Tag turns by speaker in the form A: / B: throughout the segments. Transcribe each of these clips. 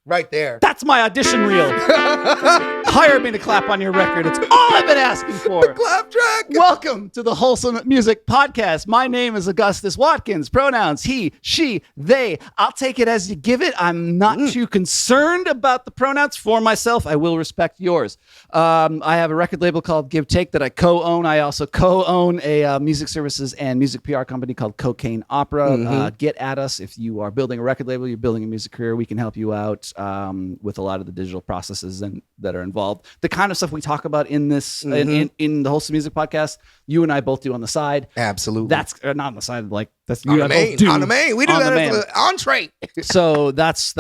A: Right there.
B: That's my audition reel. Hire me to clap on your record. It's all I've been asking for.
A: The clap track.
B: Welcome to the Wholesome Music Podcast. My name is Augustus Watkins. Pronouns he, she, they. I'll take it as you give it. I'm not too concerned about the pronouns for myself. I will respect yours. I have a record label called Give Take that I co-own. I also co-own a music services and music PR company called Cocaine Opera. Get at us if you are building a record label, you're building a music career. We can help you out with a lot of the digital processes that are involved. The kind of stuff we talk about in this in the Wholesome Music Podcast, you and I both do on the side.
A: Absolutely.
B: That's not on the side, like that's
A: on the main. On the main. We do that as an entree.
B: So that's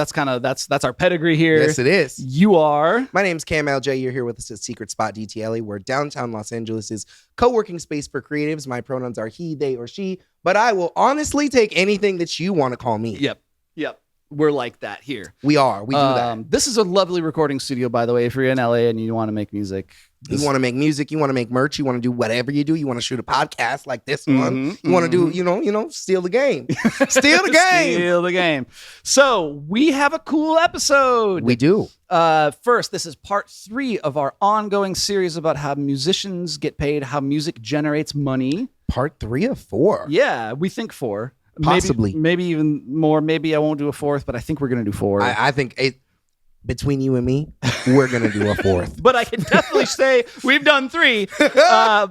B: our pedigree here.
A: Yes, it is.
B: You are.
A: My name's Cam LJ. You're here with us at Secret Spot DTLA, where downtown Los Angeles is co-working space for creatives. My pronouns are he, they, or she, but I will honestly take anything that you want to call me.
B: Yep. We're like that here.
A: We are. We do that.
B: This is a lovely recording studio, by the way. If you're in LA and you want to make music.
A: You want to make music, you want to make merch, you want to do whatever you do, you want to shoot a podcast like this one. You want to do, steal the game. Steal the game.
B: Steal the game. So we have a cool episode.
A: We do.
B: First, this is part 3 of our ongoing series about how musicians get paid, how music generates money.
A: Part 3 of 4.
B: Yeah, we think 4.
A: Possibly.
B: Maybe even more. Maybe I won't do a 4th, but I think we're going to do 4.
A: I think between you and me, we're going to do a 4th.
B: But I can definitely say we've done 3.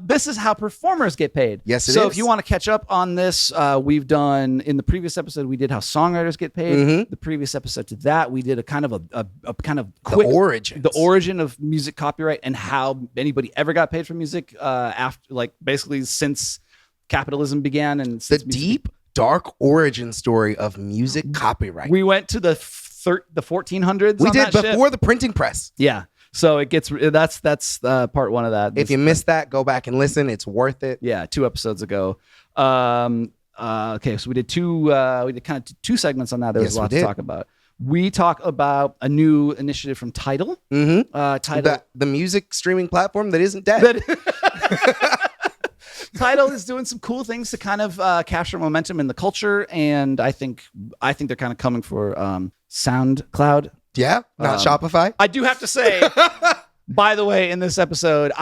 B: This is how performers get paid.
A: Yes, it is.
B: So if you want to catch up on this, we've done, in the previous episode, we did how songwriters get paid. The previous episode to that, we did a kind of a kind of quick, the origin of music copyright and how anybody ever got paid for music after, like, basically since capitalism began. And
A: the deep, dark origin story of music copyright.
B: We went to the 1400s.
A: We did before the printing press.
B: Yeah. So it gets that's part 1 of that.
A: If you missed that, go back and listen. It's worth it.
B: Yeah, 2 episodes ago. Okay, so we did kind of 2 segments on that. There was a lot to talk about. We talk about a new initiative from TIDAL. TIDAL,
A: the music streaming platform that isn't dead.
B: TIDAL is doing some cool things to kind of capture momentum in the culture, and I think they're kind of coming for SoundCloud.
A: Yeah, not Shopify.
B: I do have to say, by the way, in this episode,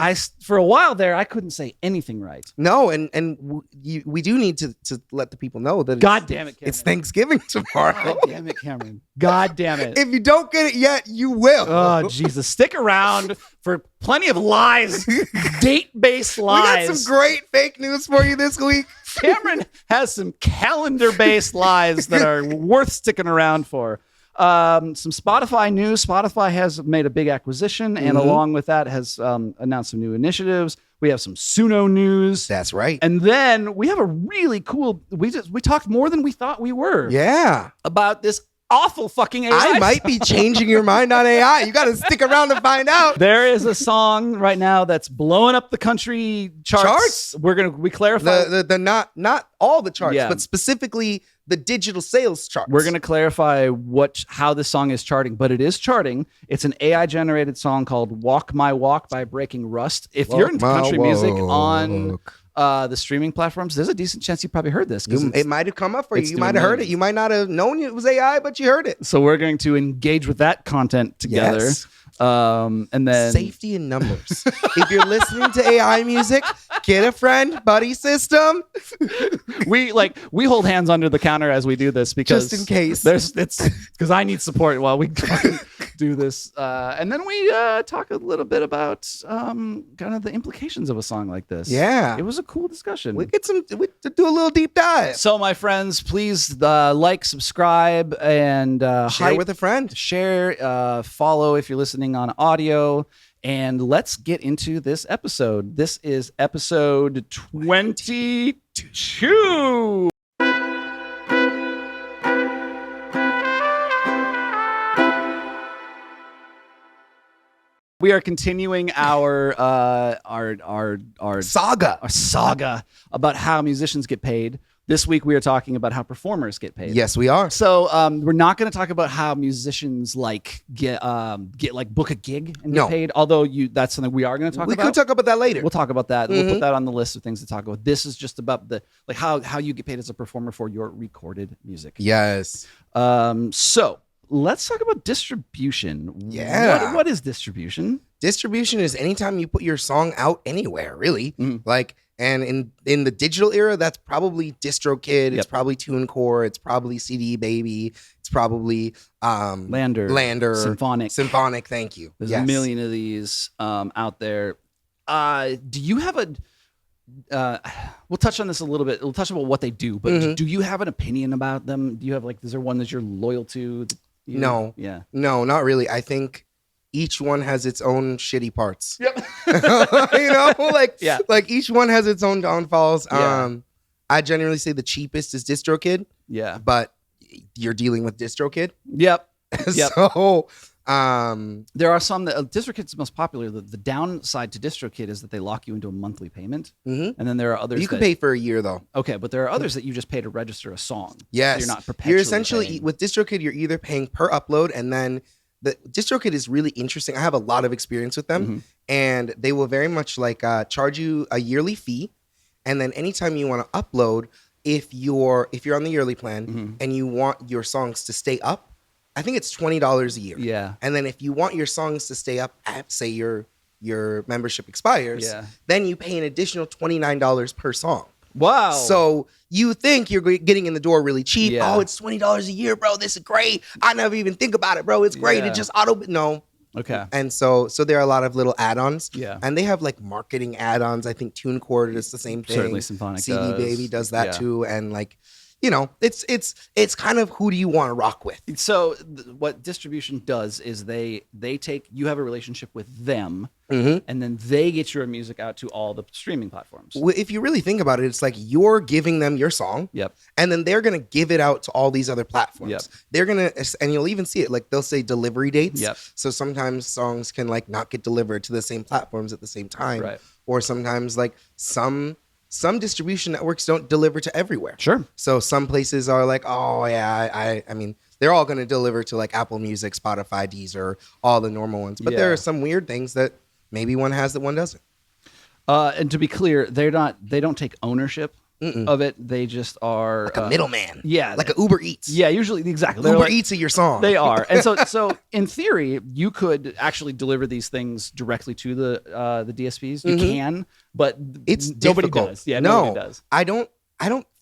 B: for a while there, I couldn't say anything right.
A: No, and we do need to let the people know that
B: God damn it, Cameron.
A: It's Thanksgiving tomorrow.
B: God damn it, Cameron. God damn it.
A: If you don't get it yet, you will.
B: Oh, Jesus. Stick around for plenty of lies, date-based lies.
A: We got some great fake news for you this week.
B: Cameron has some calendar-based lies that are worth sticking around for. Some Spotify news. Spotify has made a big acquisition, and along with that has announced some new initiatives. We have some Suno news.
A: That's right.
B: And then we have a really cool, we talked more than we thought we were.
A: Yeah.
B: About this awful fucking AI.
A: I might be changing your mind on AI. You got to stick around to find out.
B: There is a song right now that's blowing up the country charts. We clarify
A: the not all the charts, but specifically the digital sales charts.
B: We're going to clarify how this song is charting, but it is charting. It's an AI generated song called "Walk My Walk" by Breaking Rust. If you're into country music on the streaming platforms, there's a decent chance you probably heard this.
A: It might have come up for you. You might have heard it. You might not have known it was AI, but you heard it.
B: So we're going to engage with that content together. Yes. And then
A: safety in numbers. If you're listening to AI music, get a friend, buddy system.
B: We hold hands under the counter as we do this because
A: just in case
B: because I need support while we do this. And then we talk a little bit about kind of the implications of a song like this.
A: Yeah,
B: it was a cool discussion.
A: We do a little deep dive.
B: So my friends, please like, subscribe, and
A: share with a friend.
B: Share, follow if you're listening on audio, and let's get into this episode. This is episode 22. We are continuing our saga about how musicians get paid. This week we are talking about how performers get paid.
A: Yes, we are.
B: So we're not going to talk about how musicians get book a gig and get paid. Although that's something we are going to talk about.
A: We could talk about that later.
B: We'll talk about that. We'll put that on the list of things to talk about. This is just about how you get paid as a performer for your recorded music.
A: Yes.
B: So let's talk about distribution.
A: Yeah.
B: What is distribution?
A: Distribution is anytime you put your song out anywhere, really.
B: Mhm.
A: Like, and in the digital era, that's probably DistroKid, it's
B: Yep.
A: probably TuneCore, it's probably CD Baby, it's probably
B: Lander,
A: Symphonic. Thank you.
B: There's
A: Yes.
B: a million of these out there. Do you have we'll touch on this a little bit. We'll touch about what they do, but
A: Mhm.
B: do you have an opinion about them? Do you have is there one that you're loyal to?
A: No.
B: Yeah.
A: No, not really. I think each one has its own shitty parts.
B: Yep. Yeah.
A: Like each one has its own downfalls.
B: Yeah.
A: I generally say the cheapest is DistroKid,
B: Yeah.
A: but you're dealing with DistroKid.
B: Yep. Yep.
A: So
B: there are some that DistroKid's most popular. The downside to DistroKid is that they lock you into a monthly payment,
A: mhm.
B: and then there are others.
A: You can pay for a year though.
B: Okay, but there are others that you just pay to register a song.
A: Yes.
B: So you're not perpetually.
A: You're essentially
B: paying.
A: with DistroKid, you're either paying per upload, and then the DistroKid is really interesting. I have a lot of experience with them,
B: Mhm.
A: and they will very much charge you a yearly fee, and then anytime you want to upload, if you're on the yearly plan
B: Mhm.
A: and you want your songs to stay up, I think it's $20 a year.
B: Yeah.
A: And then if you want your songs to stay up at, say, your membership expires,
B: Yeah.
A: then you pay an additional $29 per song.
B: Wow.
A: So you think you're getting in the door really cheap.
B: Yeah.
A: Oh, it's $20 a year, bro. This is great. I never even think about it, bro. It's great.
B: Yeah.
A: It just no.
B: Okay.
A: And so there are a lot of little add-ons.
B: Yeah.
A: And they have marketing add-ons. I think TuneCore does the same thing.
B: Certainly Symphonic
A: CD
B: does.
A: Baby does that
B: Yeah.
A: too. And it's kind of who do you want to rock with?
B: So what distribution does is they take you have a relationship with them,
A: Mhm.
B: and then they get your music out to all the streaming platforms.
A: If you really think about it, it's like you're giving them your song.
B: Yep.
A: And then they're going to give it out to all these other platforms.
B: Yep.
A: They're going to, and you'll even see it, they'll say delivery dates.
B: Yep.
A: So sometimes songs can not get delivered to the same platforms at the same time.
B: Right.
A: Or sometimes some distribution networks don't deliver to everywhere.
B: Sure.
A: So some places are oh yeah, I mean, they're all going to deliver to Apple Music, Spotify, Deezer, all the normal ones. But there
B: Yeah.
A: are some weird things that maybe one has that one doesn't.
B: And to be clear, they don't take ownership of it. They just are
A: Like a middleman.
B: Yeah.
A: Like a Uber Eats.
B: Yeah, usually exactly. They're
A: Uber
B: like-
A: Eats of your song.
B: They are, and so in theory, you could actually deliver these things directly to the DSPs. You can, but
A: It's
B: nobody
A: difficult.
B: does. Yeah,
A: no,
B: nobody does.
A: I don't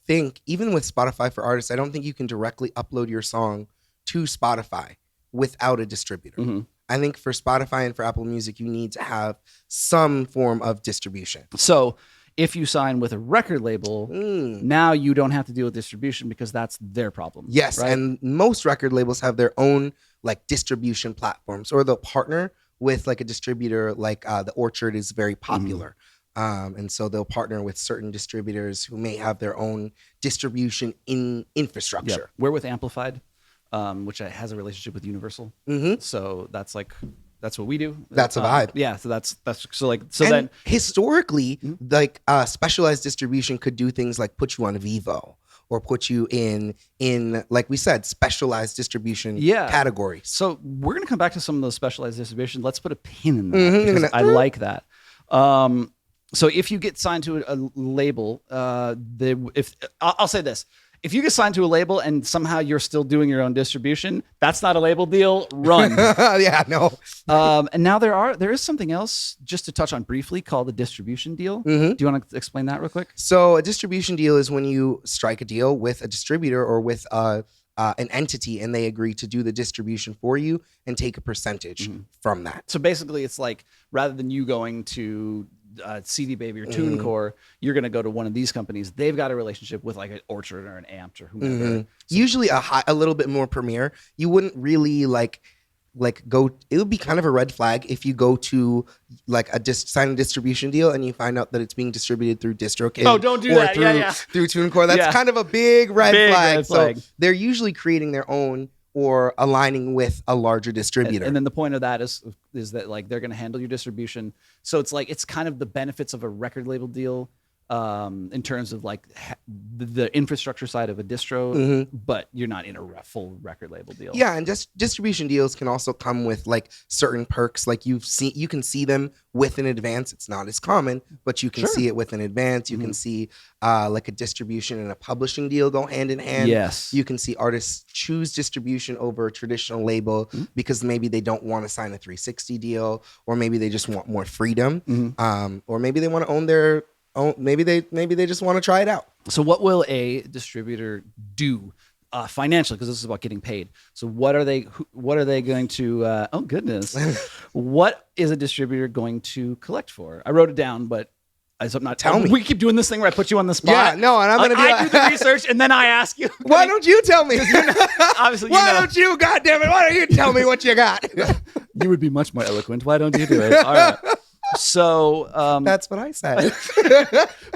A: think, even with Spotify for artists, I don't think you can directly upload your song to Spotify without a distributor.
B: Mhm.
A: I think for Spotify and for Apple Music, you need to have some form of distribution.
B: So if you sign with a record label, now you don't have to deal with distribution because that's their problem.
A: Yes,
B: right?
A: and most record labels have their own distribution platforms, or they'll partner with a distributor. The Orchard is very popular. And so they'll partner with certain distributors who may have their own distribution infrastructure.
B: Yep. We're with Amplified, which has a relationship with Universal.
A: Mm-hmm.
B: So that's what we do.
A: That's a vibe.
B: Yeah. So
A: And
B: then
A: historically, specialized distribution could do things like put you on Vivo or put you in like we said, specialized distribution categories.
B: So we're gonna come back to some of those specialized distribution. Let's put a pin in that
A: Mhm.
B: because I like that. So if you get signed to a label, I'll say this. If you get signed to a label and somehow you're still doing your own distribution, that's not a label deal. Run.
A: Yeah, no.
B: And now there is something else just to touch on briefly called the distribution deal.
A: Mhm.
B: Do you want to explain that real quick?
A: So a distribution deal is when you strike a deal with a distributor or with an entity, and they agree to do the distribution for you and take a percentage from that.
B: So basically, it's rather than you going to CD Baby or TuneCore, you're going to go to one of these companies. They've got a relationship with an Orchard or an Amped or whomever.
A: Usually a little bit more premier. You wouldn't really go. It would be kind of a red flag if you go to sign a distribution deal and you find out that it's being distributed through DistroKid.
B: Oh, don't do
A: or
B: that. Yeah.
A: through TuneCore. That's kind of a big red flag. So they're usually creating their own or aligning with a larger distributor.
B: And then the point of that is that they're going to handle your distribution. So it's kind of the benefits of a record label deal in terms of like the infrastructure side of a distro, but you're not in a full record label deal.
A: Yeah, and just distribution deals can also come with like certain perks. Like you can see them with an advance. It's not as common, but you can see it with an advance. You can see like a distribution and a publishing deal go hand in hand.
B: Yes.
A: You can see artists choose distribution over a traditional label because maybe they don't want to sign a 360 deal, or maybe they just want more freedom, or maybe they want to own their own. Maybe they just want to try it out.
B: So what will a distributor do financially? Because this is about getting paid. So what are they going to? Oh goodness, what is a distributor going to collect for? I wrote it down, but I'm not.
A: Tell me.
B: We keep doing this thing where I put you on the spot.
A: Yeah, no, and I'm gonna
B: I do the research and then I ask you.
A: Why don't you tell me?
B: Obviously,
A: why don't you? God damn it! Why don't you tell me what you got?
B: You would be much more eloquent. Why don't you do it? All right. So
A: that's what I said.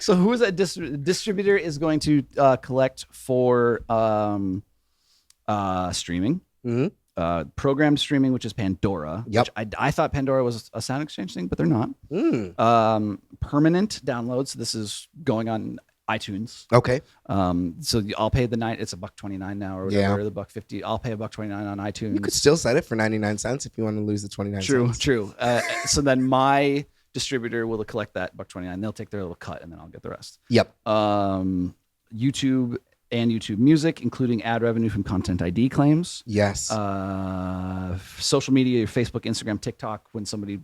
B: So who is that distributor is going to collect for streaming, program streaming, which is Pandora.
A: Yep.
B: Which I thought Pandora was a SoundExchange thing, but they're not. Permanent downloads. This is going on iTunes.
A: Okay.
B: So I'll pay it's $1.29 now or whatever, the $1.50. I'll pay $1.29 on iTunes.
A: You could still set it for 99 cents if you want to lose the 29 cents.
B: True. So then my distributor will collect that $1.29. They'll take their little cut and then I'll get the rest.
A: Yep.
B: YouTube and YouTube Music, including ad revenue from Content ID claims.
A: Yes.
B: Social media, your Facebook, Instagram, TikTok. When somebody,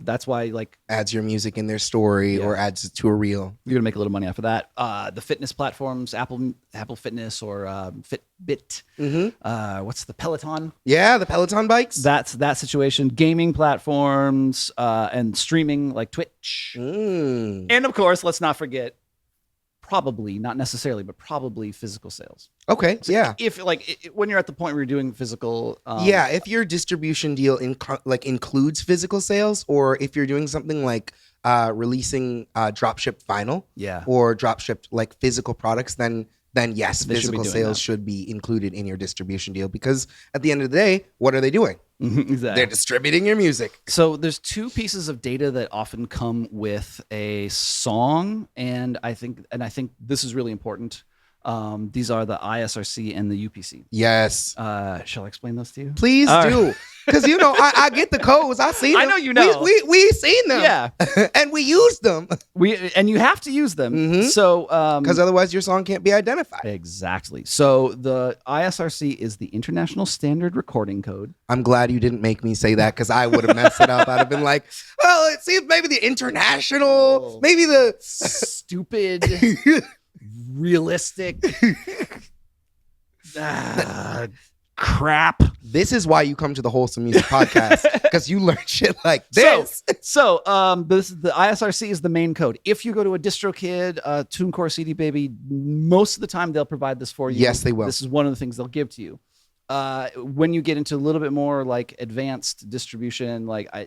B: that's why like
A: adds your music in their story or adds it to a reel.
B: You're gonna make a little money off of that. The fitness platforms, Apple Fitness or Fitbit. What's the Peloton?
A: Yeah, the Peloton bikes.
B: That's that situation. Gaming platforms and streaming like Twitch. And of course, let's not forget. Probably, not necessarily, but probably physical sales.
A: Okay,
B: so
A: yeah.
B: If like when you're at the point where you're doing physical,
A: if your distribution deal includes physical sales, or if you're doing something like releasing dropship vinyl, or dropship like physical products, then yes, physical sales should be included in your distribution deal, because at the end of the day, what are they doing?
B: Exactly.
A: They're distributing your music.
B: So there's two pieces of data that often come with a song, and I think this is really important. These are the ISRC and the UPC.
A: Yes.
B: Shall I explain those to you?
A: Please do. Because I get the codes. I see them.
B: I know you know.
A: We seen them.
B: Yeah.
A: And we use them.
B: And you have to use them. So
A: because otherwise your song can't be identified.
B: Exactly. So the ISRC is the International Standard Recording Code.
A: I'm glad you didn't make me say that, because I would have messed it up. I'd have been like, well, it seems maybe the international, maybe the
B: stupid realistic crap.
A: This is why you come to the Wholesome Music Podcast, because you learn shit like this.
B: So this is the ISRC is the main code. If you go to a DistroKid, TuneCore, CD Baby, most of the time they'll provide this for you.
A: Yes, they will.
B: This is one of the things they'll give to you. When you get into a little bit more like advanced distribution, like I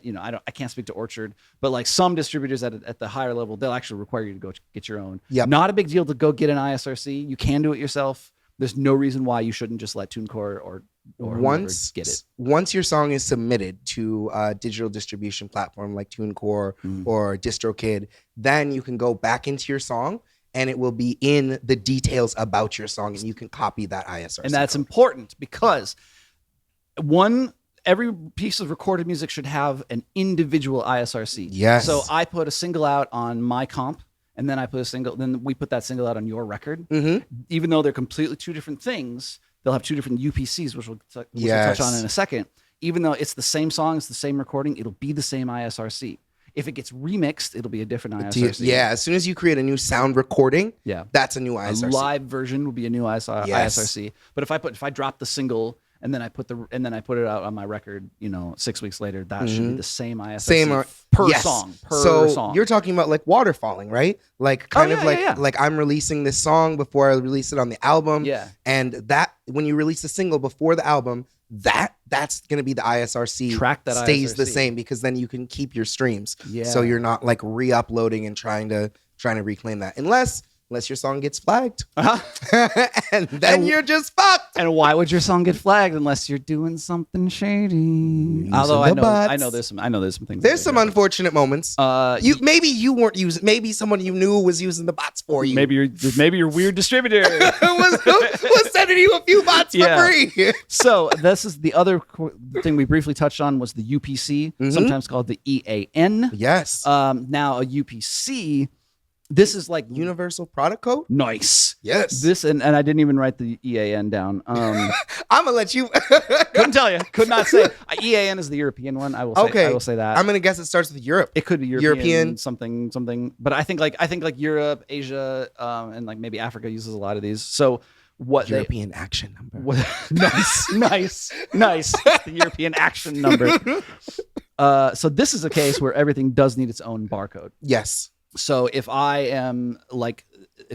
B: can't speak to Orchard, but like some distributors at the higher level, they'll actually require you to go get your own.
A: Yep.
B: Not a big deal to go get an ISRC. You can do it yourself. There's no reason why you shouldn't just let TuneCore or get it.
A: Once your song is submitted to a digital distribution platform like TuneCore or DistroKid, then you can go back into your song and it will be in the details about your song, and you can copy that ISRC.
B: And that's
A: code.
B: important, because every piece of recorded music should have an individual ISRC.
A: Yes.
B: So I put a single out on my comp, and then then we put that single out on your record. Even though they're completely two different things, they'll have two different UPCs, which we'll touch on in a second. Even though it's the same song, it's the same recording, it'll be the same ISRC. If it gets remixed, it'll be a different ISRC.
A: As soon as you create a new sound recording, that's a new ISRC.
B: A live version will be a new ISRC. But if I drop the single and then I put it out on my record, 6 weeks later, that should be the same ISRC per song.
A: So you're talking about like waterfalling, right? Like like I'm releasing this song before I release it on the album.
B: Yeah.
A: And that when you release a single before the album, that's going to be the ISRC.
B: Track that
A: stays
B: ISRC.
A: the same, because then you can keep your streams.
B: Yeah.
A: So you're not like re-uploading and trying to reclaim that. Unless unless your song gets flagged. And then
B: And-
A: you're just fucked.
B: And why would your song get flagged unless you're doing something shady? Although I know there's some things.
A: There's some unfortunate moments. Maybe you weren't using. Maybe someone you knew was using the bots for you.
B: Maybe your weird distributor
A: was sending you a few bots for free.
B: So this is the other thing we briefly touched on was the UPC, sometimes called the EAN.
A: Yes.
B: Now a UPC. This is like
A: Universal Product Code?
B: Nice.
A: Yes.
B: This and I didn't even write the EAN down.
A: I'm gonna let you.
B: Couldn't tell you. Could not say. EAN is the European one. I will say.
A: Okay.
B: I will say that.
A: I'm gonna guess it starts with Europe.
B: It could be European something. But I think like Europe, Asia, and like maybe Africa uses a lot of these. So what
A: European action number.
B: Nice. It's the European action number. So this is a case where everything does need its own barcode.
A: Yes.
B: So if I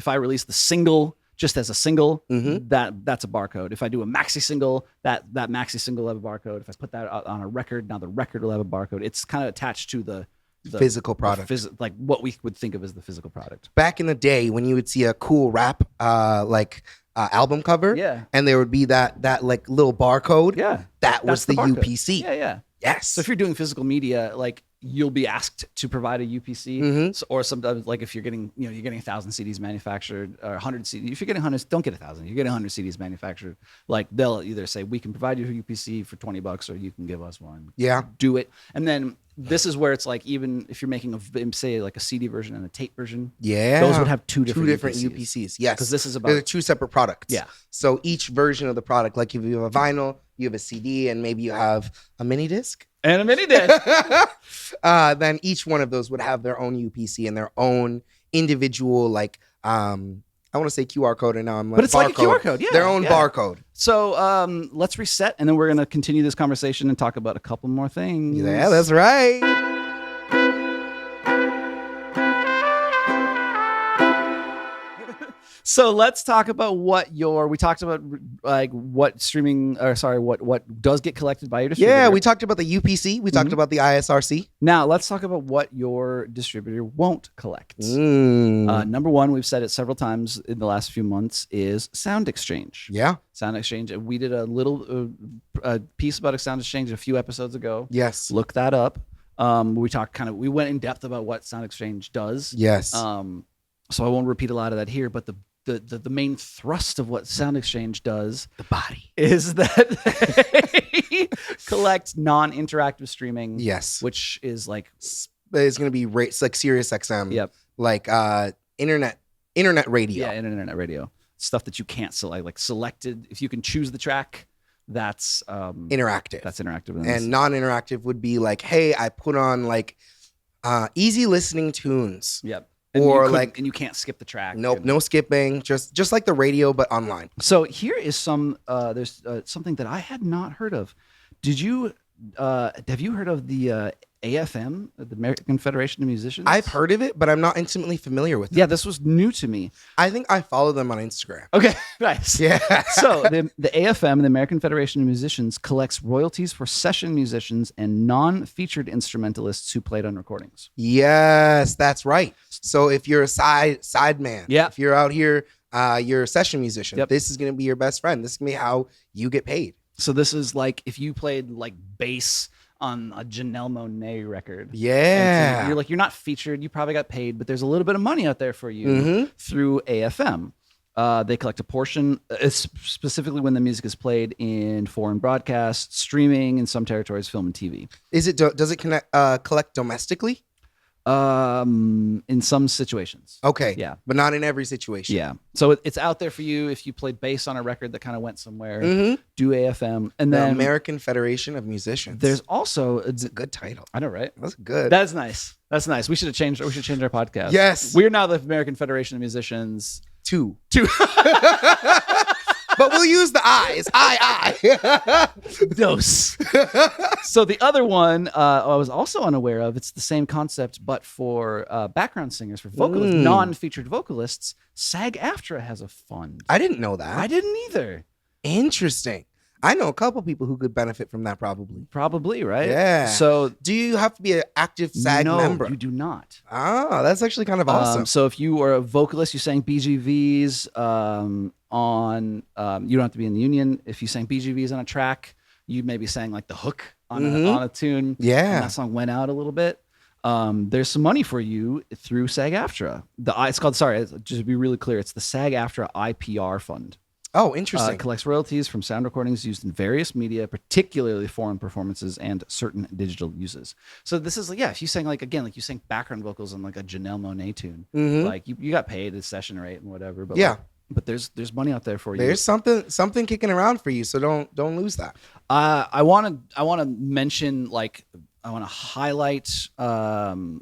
B: release the single just as a single, that's a barcode. If I do a maxi single, that maxi single will have a barcode. If I put that on a record, now the record will have a barcode. It's kind of attached to the
A: physical product,
B: like what we would think of as the physical product.
A: Back in the day, when you would see a cool rap album cover, and there would be that like little barcode, that was the UPC. Yes.
B: So if you're doing physical media, like you'll be asked to provide a UPC, or sometimes like if you're getting 1,000 CDs manufactured or 100 CDs. If you're getting 100, don't get 1,000. You're getting 100 CDs manufactured. Like they'll either say we can provide you a UPC for $20, or you can give us one.
A: Yeah,
B: do it. And then this is where it's like even if you're making say like a CD version and a tape version, those would have two different UPCs.
A: Yes,
B: because this is about
A: they're two separate products.
B: Yeah. So
A: each version of the product, like if you have a vinyl, you have a CD, and maybe you have a mini disc.
B: And a mini disc.
A: Then each one of those would have their own UPC and their own individual, like, I want to say QR code, and now I'm like,
B: but it's like a QR code,
A: their own barcode.
B: So let's reset, and then we're going to continue this conversation and talk about a couple more things.
A: Yeah, that's right.
B: So let's talk about we talked about like what does get collected by your distributor.
A: Yeah, we talked about the UPC. We talked about the ISRC.
B: Now let's talk about what your distributor won't collect. Number one, we've said it several times in the last few months, is SoundExchange.
A: Yeah.
B: SoundExchange. We did a little piece about a SoundExchange a few episodes ago.
A: Yes.
B: Look that up. We went in depth about what SoundExchange does.
A: Yes.
B: So I won't repeat a lot of that here, but the main thrust of what SoundExchange does,
A: the body,
B: is that they collect non-interactive streaming.
A: Yes,
B: which is like
A: it's going to be like Sirius XM.
B: Yep.
A: Like internet radio.
B: Yeah, internet radio stuff that you can't select. Like selected, if you can choose the track, that's
A: interactive.
B: That's interactive,
A: and non-interactive would be like, hey, I put on like easy listening tunes.
B: Yep.
A: And
B: you can't skip the track.
A: Nope, no skipping. Just like the radio, but online.
B: So here is there's something that I had not heard of. Have you heard of the AFM, the American Federation of Musicians?
A: I've heard of it, but I'm not intimately familiar with it.
B: Yeah, this was new to me.
A: I think I follow them on Instagram.
B: Okay, nice.
A: Yeah.
B: So the AFM, the American Federation of Musicians, collects royalties for session musicians and non-featured instrumentalists who played on recordings.
A: Yes, that's right. So if you're a side man, if you're out here, you're a session musician, this is going to be your best friend. This is going to be how you get paid.
B: So this is like if you played like bass on a Janelle Monáe record.
A: Yeah.
B: You're not featured. You probably got paid, but there's a little bit of money out there for you through AFM. They collect a portion, specifically when the music is played in foreign broadcasts, streaming, in some territories, film and TV.
A: Does it collect domestically?
B: In some situations.
A: Okay.
B: Yeah.
A: But not in every situation.
B: Yeah. So it's out there for you if you played bass on a record that kind of went somewhere. Do AFM. And
A: the
B: then
A: American Federation of Musicians.
B: There's also
A: it's a good title.
B: I know, right?
A: That's good.
B: That's nice. That's nice. We should change our podcast.
A: Yes.
B: We're now the American Federation of Musicians.
A: Two. But we'll use the I's. I.
B: Dose. So the other one I was also unaware of. It's the same concept, but for background singers, for vocalists, non-featured vocalists. SAG-AFTRA has a fund.
A: I didn't know that.
B: I didn't either.
A: Interesting. I know a couple people who could benefit from that probably.
B: Probably, right?
A: Yeah.
B: So
A: Do you have to be an active SAG
B: no,
A: member?
B: you do not.
A: Ah, that's actually kind of awesome.
B: So if you are a vocalist, you sang BGVs you don't have to be in the union. If you sang BGVs on a track, you maybe sang like the hook on a tune.
A: Yeah.
B: And that song went out a little bit. There's some money for you through SAG-AFTRA. It's called, just to be really clear, it's the SAG-AFTRA IPR fund.
A: Oh, interesting.
B: Collects royalties from sound recordings used in various media, particularly foreign performances and certain digital uses. So this is, if you sang like you sang background vocals on like a Janelle Monáe tune, like you got paid a session rate and whatever. But but there's money out there for you.
A: There's something kicking around for you, so don't lose that.
B: I want to mention, I want to highlight while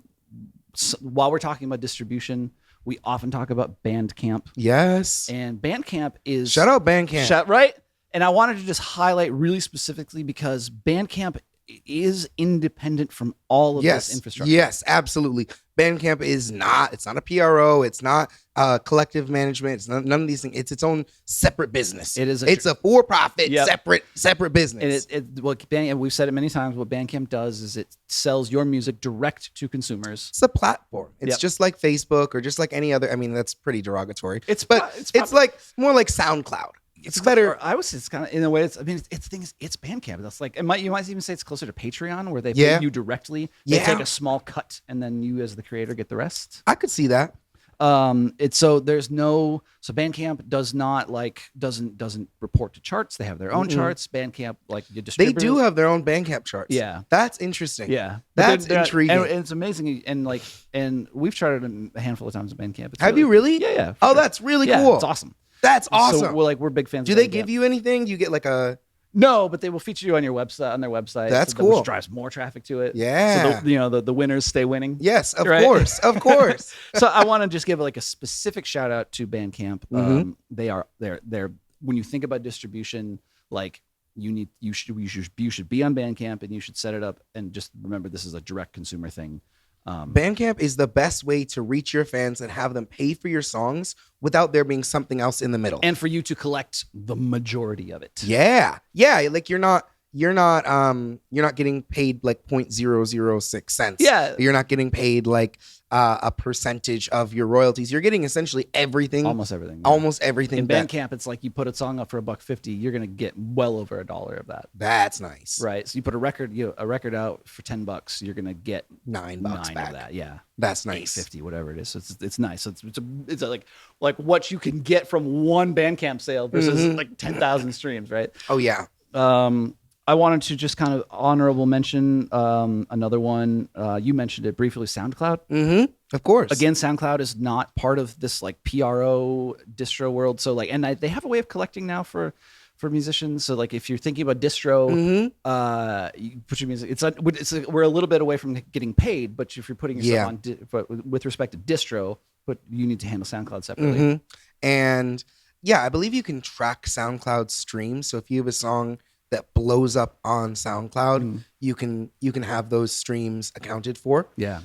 B: we're talking about distribution, we often talk about Bandcamp.
A: Yes.
B: And Bandcamp is...
A: Shout out Bandcamp.
B: Right? And I wanted to just highlight really specifically because Bandcamp is independent from all of this infrastructure. Yes,
A: absolutely. Bandcamp is not, it's not a PRO. It's not collective management. It's none of these things. It's its own separate business. It's a for-profit, separate business.
B: And we've said it many times, what Bandcamp does is it sells your music direct to consumers.
A: It's a platform. It's just like Facebook or just like any other, I mean, that's pretty derogatory. It's like more like SoundCloud. It's better.
B: I would say it's kind of, in a way, it's Bandcamp. That's like, you might even say it's closer to Patreon, where they pay you directly. They take a small cut, and then you as the creator get the rest.
A: I could see that.
B: So Bandcamp doesn't report to charts. They have their own charts. Bandcamp,
A: they do have their own Bandcamp charts.
B: Yeah,
A: that's interesting.
B: Yeah,
A: that's intriguing.
B: And it's amazing. And we've tried it a handful of times at Bandcamp.
A: Have you really?
B: Yeah.
A: Oh, that's really cool.
B: It's awesome.
A: That's awesome.
B: So we're big fans.
A: Do they give you anything? Do you get like a...
B: No, but they will feature you on their website.
A: That's cool.
B: Which drives more traffic to it.
A: Yeah.
B: So the winners stay winning.
A: Yes, of course.
B: So I want to just give a specific shout out to Bandcamp. They're when you think about distribution, you should be on Bandcamp, and you should set it up, and just remember this is a direct consumer thing.
A: Bandcamp is the best way to reach your fans and have them pay for your songs without there being something else in the middle,
B: and for you to collect the majority of it.
A: Yeah. Like you're not getting paid like 0.006 cents.
B: Yeah.
A: You're not getting paid like a percentage of your royalties. You're getting essentially everything.
B: Almost everything.
A: Yeah. Almost everything.
B: In Bandcamp, it's like you put a song up for $1.50, you're gonna get well over $1 of that.
A: That's nice.
B: Right. So you put a record out for $10, you're gonna get
A: $9 back.
B: Of that. Yeah.
A: That's nice.
B: $8.50, whatever it is. So it's nice. So it's like what you can get from one Bandcamp sale versus like 10,000 streams, right?
A: Oh yeah.
B: I wanted to just kind of honorable mention another one. You mentioned it briefly, SoundCloud.
A: Mm-hmm. Of course.
B: Again, SoundCloud is not part of this like PRO distro world. So they have a way of collecting now for musicians. So like if you're thinking about distro, you put your music. We're a little bit away from getting paid, but if you're putting yourself on, but with respect to distro, you need to handle SoundCloud separately.
A: Mm-hmm. And yeah, I believe you can track SoundCloud streams. So if you have a song that blows up on SoundCloud, you can have those streams accounted for.
B: Yeah.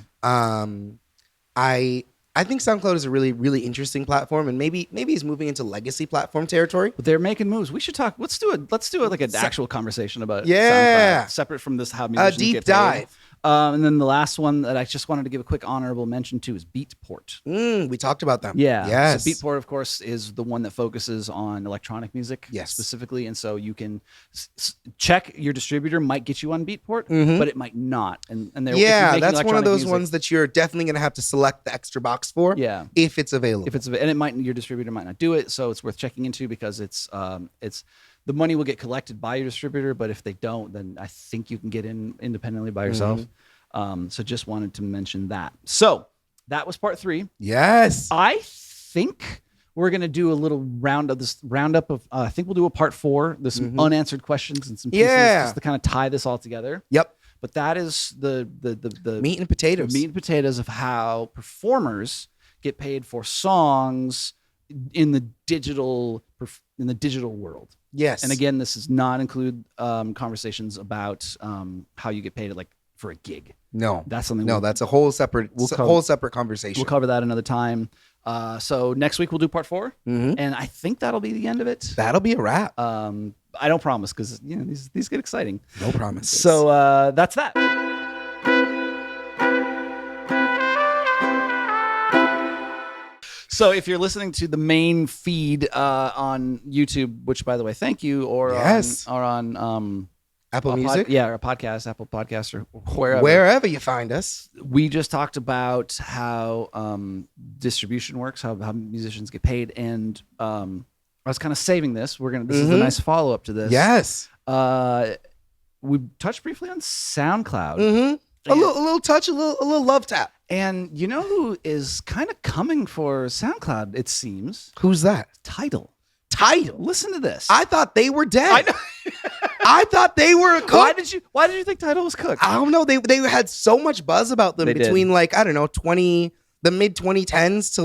A: I think SoundCloud is a really, really interesting platform, and maybe he's moving into legacy platform territory.
B: But they're making moves. We should talk. Let's do it like an actual conversation about SoundCloud, separate from this how musicians
A: deep
B: get paid.
A: dive.
B: And then the last one that I just wanted to give a quick honorable mention to is Beatport.
A: We talked about them.
B: Yeah.
A: Yes.
B: So Beatport, of course, is the one that focuses on electronic music specifically. And so you can check your distributor might get you on Beatport, but it might not. And
A: that's one of those ones that you're definitely going to have to select the extra box for.
B: Yeah.
A: If it's available.
B: And your distributor might not do it. So it's worth checking into because it's the money will get collected by your distributor, but if they don't, then I think you can get in independently by yourself. So just wanted to mention that. So that was part 3.
A: Yes.
B: I think we're going to do a little roundup of, I think we'll do a part 4. There's some unanswered questions and some pieces just to kind of tie this all together.
A: Yep.
B: But that is the
A: meat and potatoes.
B: Meat and potatoes of how performers get paid for songs in the digital world.
A: Yes.
B: And again, this does not include conversations about how you get paid for a gig.
A: No.
B: That's something.
A: No, that's a whole separate conversation.
B: We'll cover that another time. So next week we'll do part 4, and I think that'll be the end of it.
A: That'll be a wrap.
B: I don't promise because these get exciting.
A: No promises.
B: So that's that. So if you're listening to the main feed on YouTube, which by the way, thank you, or on
A: Apple Music,
B: or a podcast, Apple Podcasts, or
A: wherever you find us.
B: We just talked about how distribution works, how musicians get paid, and I was kind of saving this. This is a nice follow up to this.
A: Yes.
B: We touched briefly on SoundCloud.
A: Mm-hmm. A little touch, a little love tap.
B: And you know who is kind of coming for SoundCloud, it seems?
A: Who's that?
B: TIDAL.
A: TIDAL.
B: Listen to this.
A: I thought they were dead.
B: I know.
A: I thought they were cooked.
B: Why did you think TIDAL was cooked?
A: I don't know. They had so much buzz about them between like, I don't know, the mid 2010s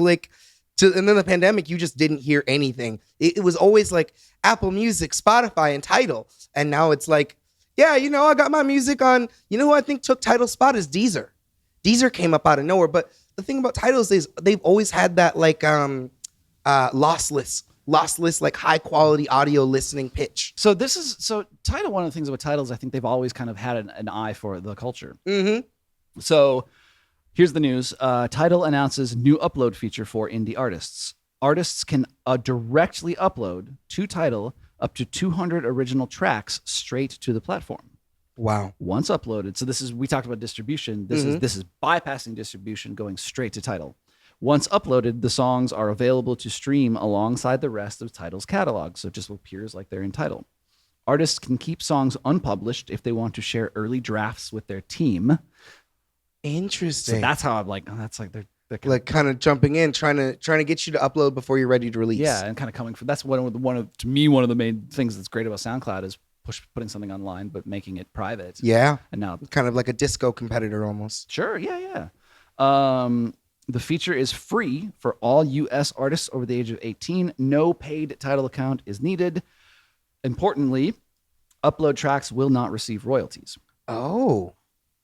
A: and then the pandemic, you just didn't hear anything. It was always like Apple Music, Spotify, and TIDAL. And now it's like, yeah, I got my music on, who I think took TIDAL's spot is Deezer. Deezer came up out of nowhere. But the thing about TIDAL is they've always had that like lossless, like high quality audio listening pitch.
B: So TIDAL, one of the things about TIDAL is I think they've always kind of had an eye for the culture.
A: Mm-hmm.
B: So here's the news. TIDAL announces new upload feature for indie artists. Artists can directly upload to TIDAL up to 200 original tracks straight to the platform.
A: Wow.
B: Once uploaded. So we talked about distribution. This is bypassing distribution, going straight to TIDAL. Once uploaded, the songs are available to stream alongside the rest of TIDAL's catalog. So it just appears like they're in TIDAL. Artists can keep songs unpublished if they want to share early drafts with their team.
A: Interesting.
B: So that's how I'm like, that's like they're
A: kind of jumping in, trying to get you to upload before you're ready to release.
B: Yeah, and kind of coming from that's one of the main things that's great about SoundCloud is putting something online but making it private.
A: Yeah.
B: And now
A: kind of like a disco competitor almost.
B: Sure, yeah. The feature is free for all US artists over the age of 18. No paid TIDAL account is needed. Importantly, upload tracks will not receive royalties.
A: Oh,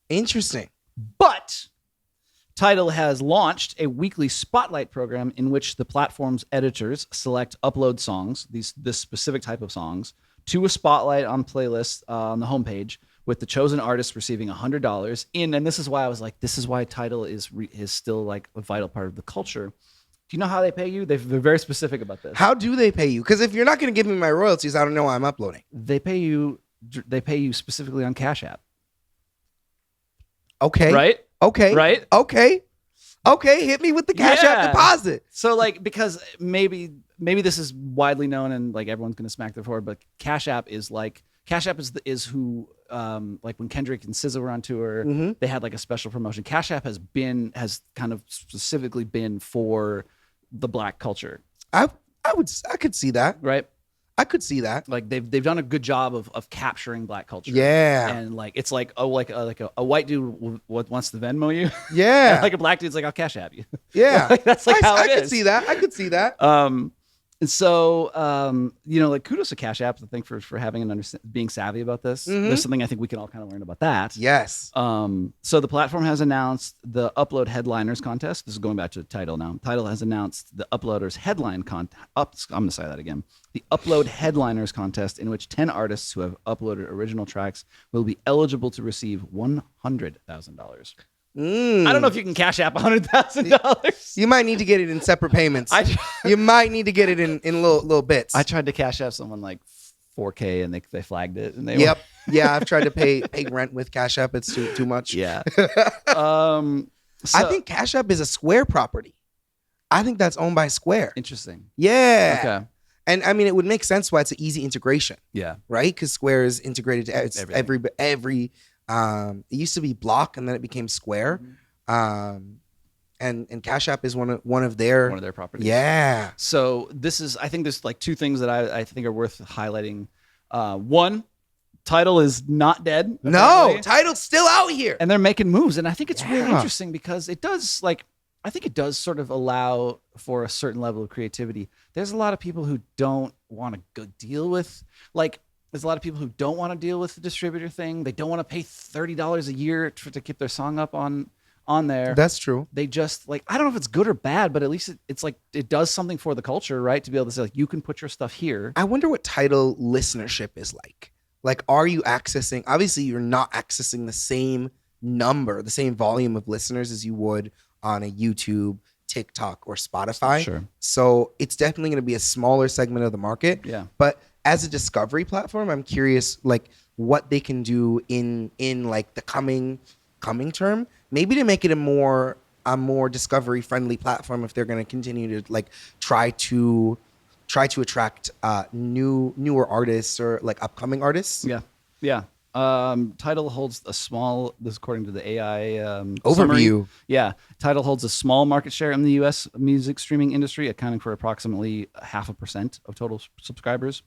A: interesting.
B: But TIDAL has launched a weekly spotlight program in which the platform's editors select upload songs, this specific type of songs, to a spotlight on playlists on the homepage, with the chosen artist receiving $100 in. And this is why I was like, this is why TIDAL is still like a vital part of the culture. Do you know how they pay you? They're very specific about this.
A: How do they pay you? Because if you're not going to give me my royalties, I don't know why I'm uploading.
B: They pay you specifically on Cash App.
A: Okay.
B: Right?
A: Okay.
B: Right?
A: Okay. Hit me with the Cash App deposit.
B: So like, because maybe this is widely known and like everyone's going to smack their forehead, but Cash App is who like when Kendrick and SZA were on tour, they had like a special promotion. Cash App has kind of specifically been for the Black culture.
A: I could see that.
B: Right.
A: I could see that.
B: Like they've done a good job of capturing Black culture.
A: Yeah.
B: And like it's like a white dude wants to Venmo you.
A: Yeah.
B: Like a Black dude's like, I'll Cash App you.
A: Yeah.
B: Like, that's like how it is.
A: I could see that.
B: And so, like kudos to Cash App, I think, for having being savvy about this. There's something I think we can all kind of learn about that.
A: Yes.
B: So the platform has announced the Upload Headliners contest. This is going back to TIDAL now. TIDAL has announced the Uploaders Headline contest. I'm going to say that again. The Upload Headliners contest, in which 10 artists who have uploaded original tracks will be eligible to receive $100,000. I don't know if you can Cash App $100,000.
A: You might need to get it in separate payments. You might need to get it in little bits.
B: I tried to Cash App someone like $4K and they flagged it. And
A: yeah, I've tried to pay rent with Cash App. It's too much.
B: Yeah.
A: I think Cash App is a Square property. I think that's owned by Square.
B: Interesting.
A: Yeah.
B: Okay.
A: And I mean, it would make sense why it's an easy integration.
B: Yeah.
A: Right? Because Square is integrated to every. It used to be Block, and then it became Square. And Cash App is one of their
B: properties.
A: Yeah.
B: So I think there's like two things that I think are worth highlighting. One, TIDAL is not dead. Apparently.
A: No, TIDAL's still out here,
B: and they're making moves. And I think it's really interesting because it does sort of allow for a certain level of creativity. There's a lot of people who don't want to go deal with There's a lot of people who don't want to deal with the distributor thing. They don't want to pay $30 a year to keep their song up on on there.
A: That's true.
B: They just like, I don't know if it's good or bad, but at least it's like it does something for the culture, right? To be able to say like, you can put your stuff here.
A: I wonder what TIDAL listenership is like. Like, are you accessing? Obviously, you're not accessing the same number, the same volume of listeners as you would on a YouTube, TikTok, or Spotify.
B: Sure.
A: So it's definitely going to be a smaller segment of the market.
B: Yeah.
A: But as a discovery platform, I'm curious, like, what they can do in like the coming term, maybe to make it a more discovery friendly platform if they're going to continue to like try to attract newer artists or like upcoming artists.
B: Yeah. TIDAL holds a small, this according to the AI
A: Overview.
B: Summary. Yeah. TIDAL holds a small market share in the US music streaming industry, accounting for approximately 0.5% of total subscribers.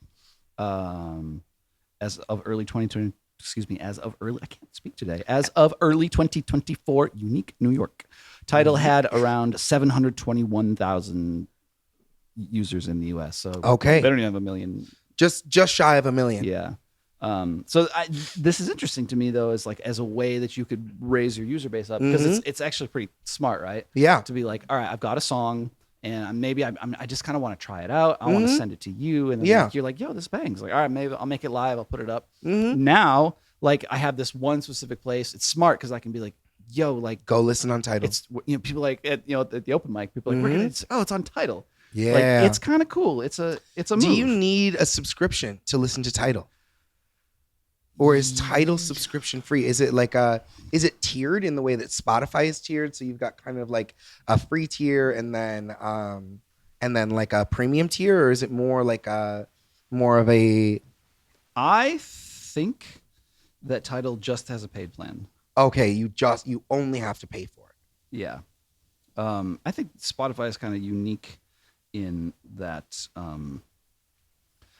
B: As of early 2020, I can't speak today. As of early 2024, unique New York. TIDAL had around 721,000 users in the US. So
A: okay,
B: they don't even have 1 million.
A: Just shy of 1 million.
B: Yeah. So this is interesting to me though, is like as a way that you could raise your user base up, because it's actually pretty smart, right?
A: Yeah.
B: To be like, all right, I've got a song, and I just kind of want to try it out. I want to send it to you, and then like, you're like, yo, this bangs. Like, all right, maybe I'll make it live. I'll put it up. Now, like, I have this one specific place. It's smart because I can be like, yo, like,
A: go listen on TIDAL.
B: It's, people like at the open mic, people are like, it's on TIDAL.
A: Yeah,
B: like, it's kind of cool. It's a move.
A: Do you need a subscription to listen to TIDAL? Or is TIDAL subscription free? Is it like is it tiered in the way that Spotify is tiered? So you've got kind of like a free tier and then like a premium tier, or is it more like more of a?
B: I think that TIDAL just has a paid plan.
A: Okay, you only have to pay for it.
B: Yeah, I think Spotify is kind of unique in that.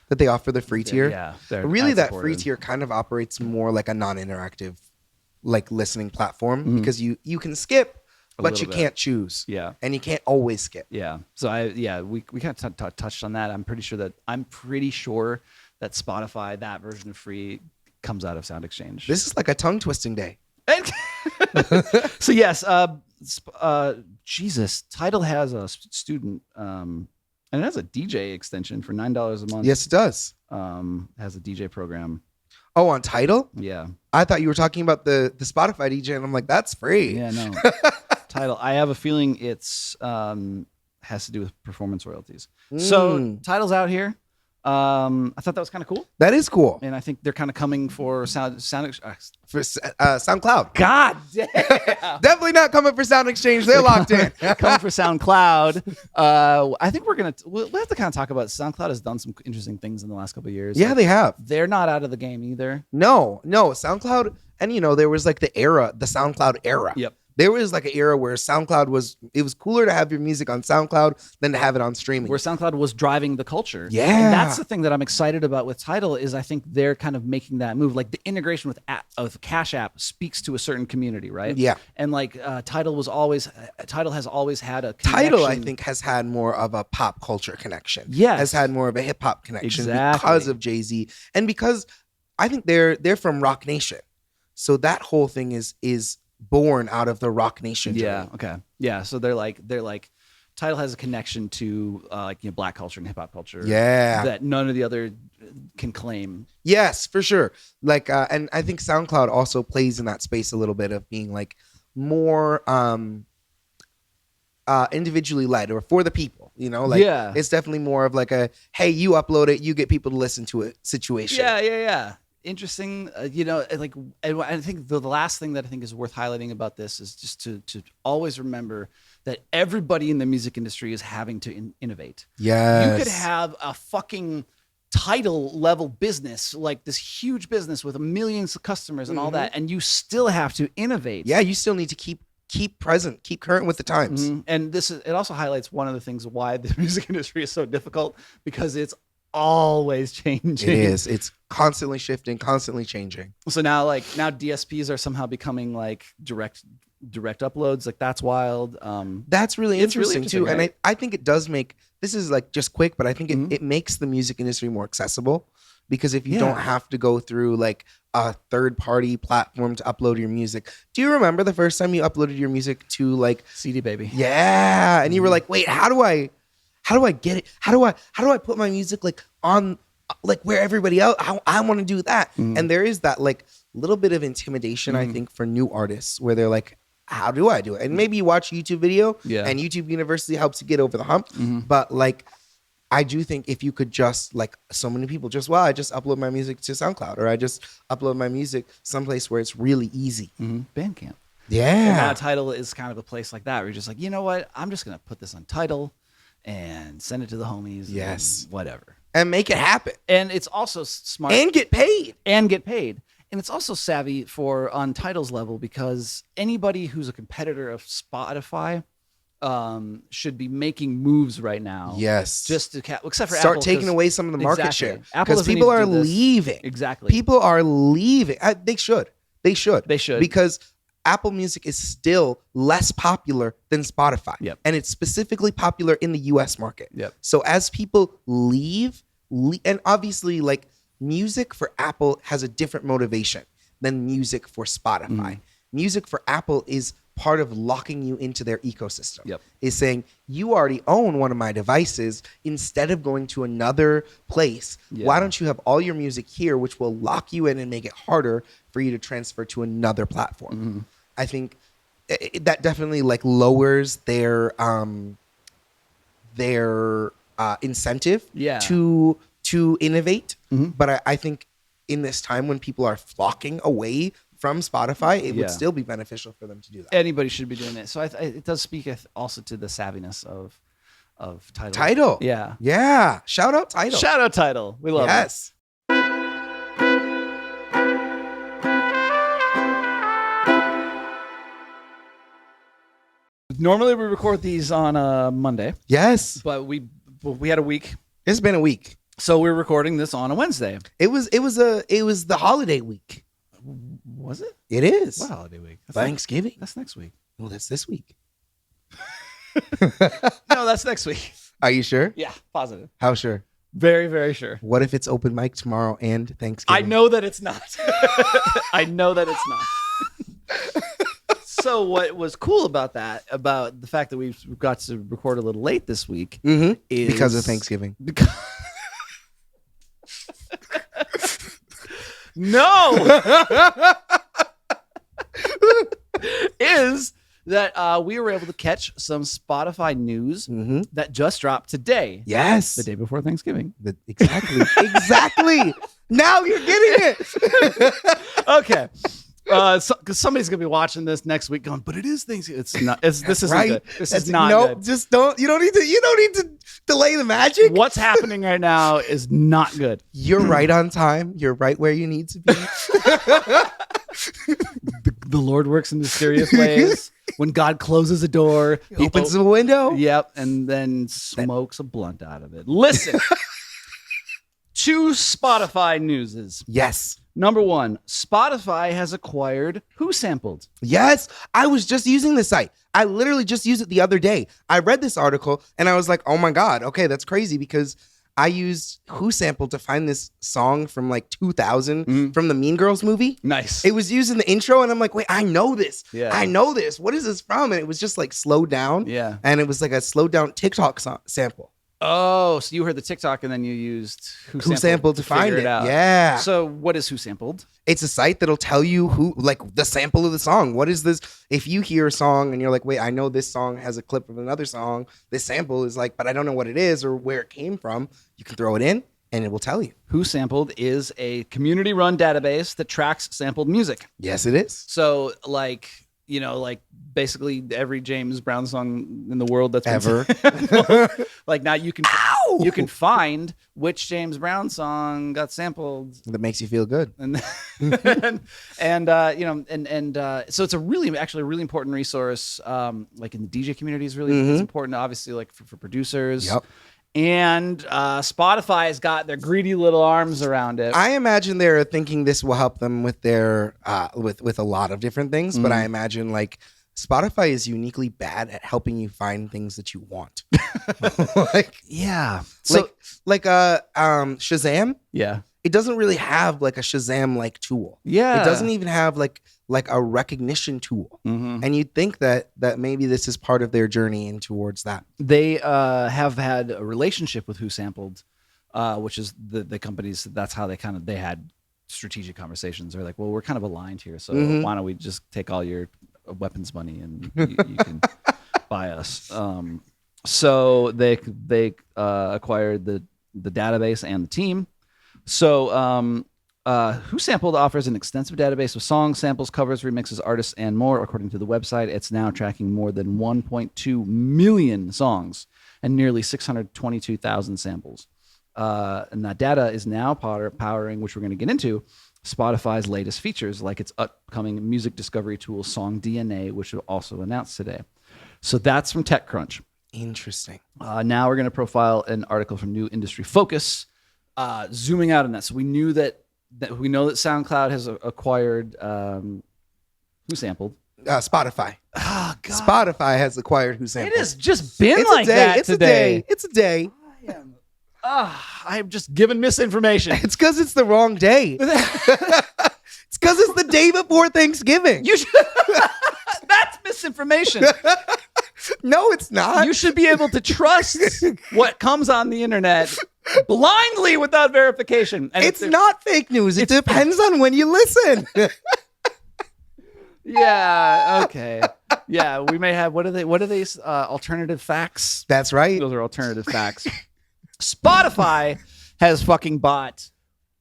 A: That they offer the free tier.
B: Yeah.
A: Really, that free tier kind of operates more like a non-interactive, like listening platform, because you can skip, but you can't choose.
B: Yeah.
A: And you can't always skip.
B: Yeah. So we kind of touched on that. I'm pretty sure that Spotify, that version of free, comes out of SoundExchange.
A: This is like a tongue twisting day.
B: So yes, Jesus, TIDAL has a student. And it has a DJ extension for $9 a month.
A: Yes, it does.
B: Has a DJ program.
A: Oh, on TIDAL?
B: Yeah.
A: I thought you were talking about the Spotify DJ, and I'm like, that's free.
B: Yeah, no. TIDAL. I have a feeling it's has to do with performance royalties. So TIDAL's out here. I thought that was kind of cool.
A: That is cool.
B: And I think they're kind of coming for SoundExchange.
A: For SoundCloud.
B: God damn.
A: Definitely not coming for SoundExchange. They're locked in.
B: Coming for SoundCloud. I think we'll have to kind of talk about SoundCloud has done some interesting things in the last couple of years.
A: Yeah, they have.
B: They're not out of the game either.
A: No. SoundCloud, and there was like the SoundCloud era.
B: Yep.
A: There was like an era where SoundCloud was cooler to have your music on SoundCloud than to have it on streaming.
B: Where SoundCloud was driving the culture.
A: Yeah.
B: And that's the thing that I'm excited about with TIDAL is I think they're kind of making that move. Like the integration with Cash App speaks to a certain community, right?
A: Yeah.
B: And like TIDAL has always had a connection.
A: TIDAL, I think, has had more of a pop culture connection.
B: Yes.
A: Has had more of a hip hop connection
B: Exactly.
A: because of Jay-Z. And because I think they're from Rock Nation. So that whole thing is born out of the Rock Nation.
B: Yeah. Okay. Yeah. So they're like TIDAL has a connection to black culture and hip hop culture.
A: Yeah.
B: That none of the other can claim.
A: Yes, for sure. Like, and I think SoundCloud also plays in that space a little bit of being like more individually led or for the people.
B: Yeah.
A: It's definitely more of like a hey, you upload it, you get people to listen to it situation.
B: Yeah. Interesting, I think the last thing that I think is worth highlighting about this is just to always remember that everybody in the music industry is having to innovate.
A: Yes.
B: You could have a fucking TIDAL level business, like this huge business with millions of customers and all that, and you still have to innovate.
A: Yeah, you still need to keep present, keep current with the times.
B: And it also highlights one of the things why the music industry is so difficult, because it's always changing.
A: It is. It's constantly shifting, constantly changing.
B: So now DSPs are somehow becoming like direct uploads. Like that's wild.
A: That's really interesting too.
B: Right?
A: And I think it does make, this is like just quick, but I think it makes the music industry more accessible because if you
B: Yeah.
A: don't have to go through like a third-party platform to upload your music. Do you remember the first time you uploaded your music to like
B: CD Baby.
A: Yeah, and you were like, wait, how do I get it? How do I put my music like on like where everybody else? I want to do that. And there is that like little bit of intimidation, I think, for new artists where they're like, how do I do it? And maybe you watch a YouTube video, and YouTube University helps you get over the hump. But like, I do think if you could just like so many people just I just upload my music to SoundCloud, or I just upload my music someplace where it's really easy.
B: Bandcamp.
A: Yeah.
B: And now Tidal is kind of a place like that where you're just like, you know what? I'm just going to put this on Tidal and send it to the homies.
A: Yes.
B: And whatever.
A: And make it happen.
B: And it's also smart.
A: And get paid.
B: And it's also savvy for on Tidal's level because anybody who's a competitor of Spotify should be making moves right now.
A: Yes.
B: Just to except for
A: start
B: Apple,
A: taking away some of the market share.
B: Apple
A: Because people
B: doesn't
A: are
B: need to do this.
A: leaving.
B: Exactly.
A: People are leaving. They should.
B: They should.
A: Because Apple Music is still less popular than Spotify.
B: Yep.
A: And it's specifically popular in the US market.
B: Yep.
A: So as people leave, and obviously like music for Apple has a different motivation than music for Spotify. Music for Apple is part of locking you into their ecosystem.
B: Yep.
A: Is saying you already own one of my devices. Instead of going to another place, why don't you have all your music here, which will lock you in and make it harder for you to transfer to another platform. I think that definitely like lowers their incentive to innovate. But I think in this time when people are flocking away from Spotify, it would still be beneficial for them to do that.
B: Anybody should be doing it. So it does speak also to the savviness of Tidal.
A: Tidal.
B: Yeah.
A: Yeah. Shout out Tidal.
B: Shout out Tidal. We love it.
A: Yes.
B: Normally we record these on a Monday,
A: Yes.
B: but we had a week,
A: It's been a week.
B: so we're recording this on a Wednesday.
A: It was the holiday week.
B: Was it?
A: It is.
B: What holiday week?
A: Thanksgiving.
B: That's next week.
A: Well, that's this week.
B: No, that's next week.
A: Are you sure?
B: Yeah, positive.
A: How sure?
B: Very, very sure.
A: What if it's open mic tomorrow and Thanksgiving?
B: I know that it's not. I know that it's not. So what was cool about the fact that we got to record a little late this week, is
A: because of Thanksgiving.
B: No, is that we were able to catch some Spotify news that just dropped today.
A: Yes.
B: The day before Thanksgiving.
A: Exactly. Exactly. Now you're getting it.
B: Okay. Because somebody's gonna be watching this next week, going, "But it is Thanksgiving. It's not. This isn't
A: Right.
B: good. This is not good.
A: Just don't. You don't need to delay the magic.
B: What's happening right now is not good."
A: You're right on time. You're right where you need to be.
B: The Lord works in mysterious ways. When God closes a door,
A: He opens the window.
B: Yep, and then smokes a blunt out of it. Listen, two Spotify newses.
A: Yes.
B: Number one, Spotify has acquired WhoSampled.
A: Yes. I was just using this site. I literally just used it the other day. I read this article and I was like, oh my God, okay, that's crazy, because I used WhoSampled to find this song from like 2000 from the Mean Girls movie.
B: Nice.
A: It was used in the intro and I'm like, wait, I know this.
B: Yeah.
A: I know this. What is this from? And it was just like slowed down.
B: Yeah.
A: And it was like a slowed down TikTok sample.
B: Oh, so you heard the TikTok and then you used
A: WhoSampled to find
B: figure
A: it.
B: out.
A: Yeah.
B: So what is WhoSampled?
A: It's a site that'll tell you who, like the sample of the song. What is this? If you hear a song and you're like, wait, I know this song has a clip of another song. This sample is like, but I don't know what it is or where it came from. You can throw it in and it will tell you.
B: WhoSampled is a community-run database that tracks sampled music.
A: Yes, it is.
B: So like basically every James Brown song in the world that's been
A: Ever.
B: like now you can find which James Brown song got sampled,
A: That makes you feel good.
B: and so it's a really important resource. Like in the DJ community is really it's important, obviously, like for producers.
A: Yep.
B: And Spotify has got their greedy little arms around it.
A: I imagine they're thinking this will help them with their with a lot of different things, but I imagine like Spotify is uniquely bad at helping you find things that you want.
B: Yeah. So
A: like Shazam.
B: yeah.
A: it doesn't really have like a Shazam like tool.
B: Yeah.
A: It doesn't even have like a recognition tool.
B: Mhm.
A: And you'd think that maybe this is part of their journey in towards that.
B: They have had a relationship with WhoSampled, which is the companies. That's how they had strategic conversations. They're like, well, we're kind of aligned here, so why don't we just take all your weapons money and you can buy us. So they acquired the database and the team. So WhoSampled offers an extensive database of songs, samples, covers, remixes, artists, and more. According to the website, it's now tracking more than 1.2 million songs and nearly 622,000 samples. And that data is now powering, which we're going to get into, Spotify's latest features, like its upcoming music discovery tool, Song DNA, which will also announce today. So that's from TechCrunch.
A: Interesting.
B: Now we're going to profile an article from New Industry Focus, zooming out on that. So we know that SoundCloud has acquired WhoSampled.
A: Spotify.
B: Oh, God.
A: Spotify has acquired WhoSampled.
B: It has just been
A: It's
B: like
A: a day.
B: that
A: It's
B: today.
A: It's a day.
B: I'm just giving misinformation.
A: It's because it's the wrong day. It's because it's the day before Thanksgiving.
B: That's misinformation.
A: No, it's not.
B: You should be able to trust what comes on the internet blindly without verification. And
A: it's not fake news. It depends on when you listen.
B: Yeah. Okay. Yeah. We may have. What are they? Alternative facts.
A: That's right.
B: Those are alternative facts. Spotify has fucking bought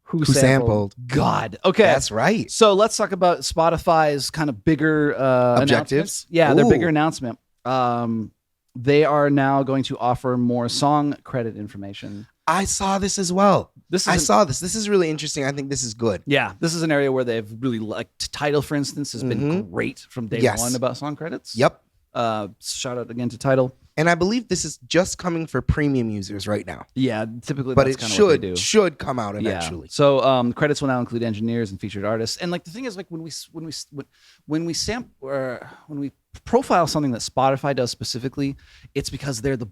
B: WhoSampled. God. Okay.
A: That's right.
B: So let's talk about Spotify's kind of bigger
A: objectives.
B: Yeah, their bigger announcement. They are now going to offer more song credit information.
A: I saw this as well.
B: I
A: saw this. This is really interesting. I think this is good.
B: Yeah, this is an area where they've really TIDAL, for instance, has been great from day one about song credits.
A: Yep.
B: Shout out again to TIDAL.
A: And I believe this is just coming for premium users right now.
B: Yeah, typically,
A: but
B: that's
A: it
B: kind of what they do.
A: should come out eventually.
B: Yeah. So credits will now include engineers and featured artists. And like the thing is, like when we profile something that Spotify does specifically, it's because they're the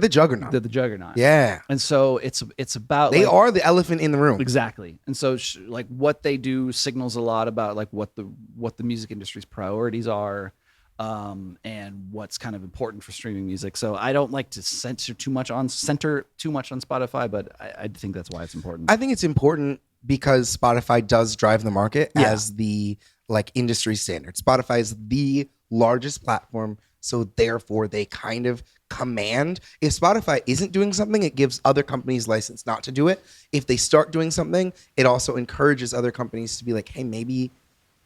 B: juggernaut. They're the juggernaut.
A: Yeah.
B: And so it's about
A: they are the elephant in the room.
B: Exactly. And so like what they do signals a lot about like what the music industry's priorities are. And what's kind of important for streaming music. So I don't like to center too much on Spotify, but I think that's why it's important.
A: I think it's important because Spotify does drive the market as the like industry standard. Spotify is the largest platform, so therefore they kind of command. If Spotify isn't doing something, it gives other companies license not to do it. If they start doing something, it also encourages other companies to be like, hey, maybe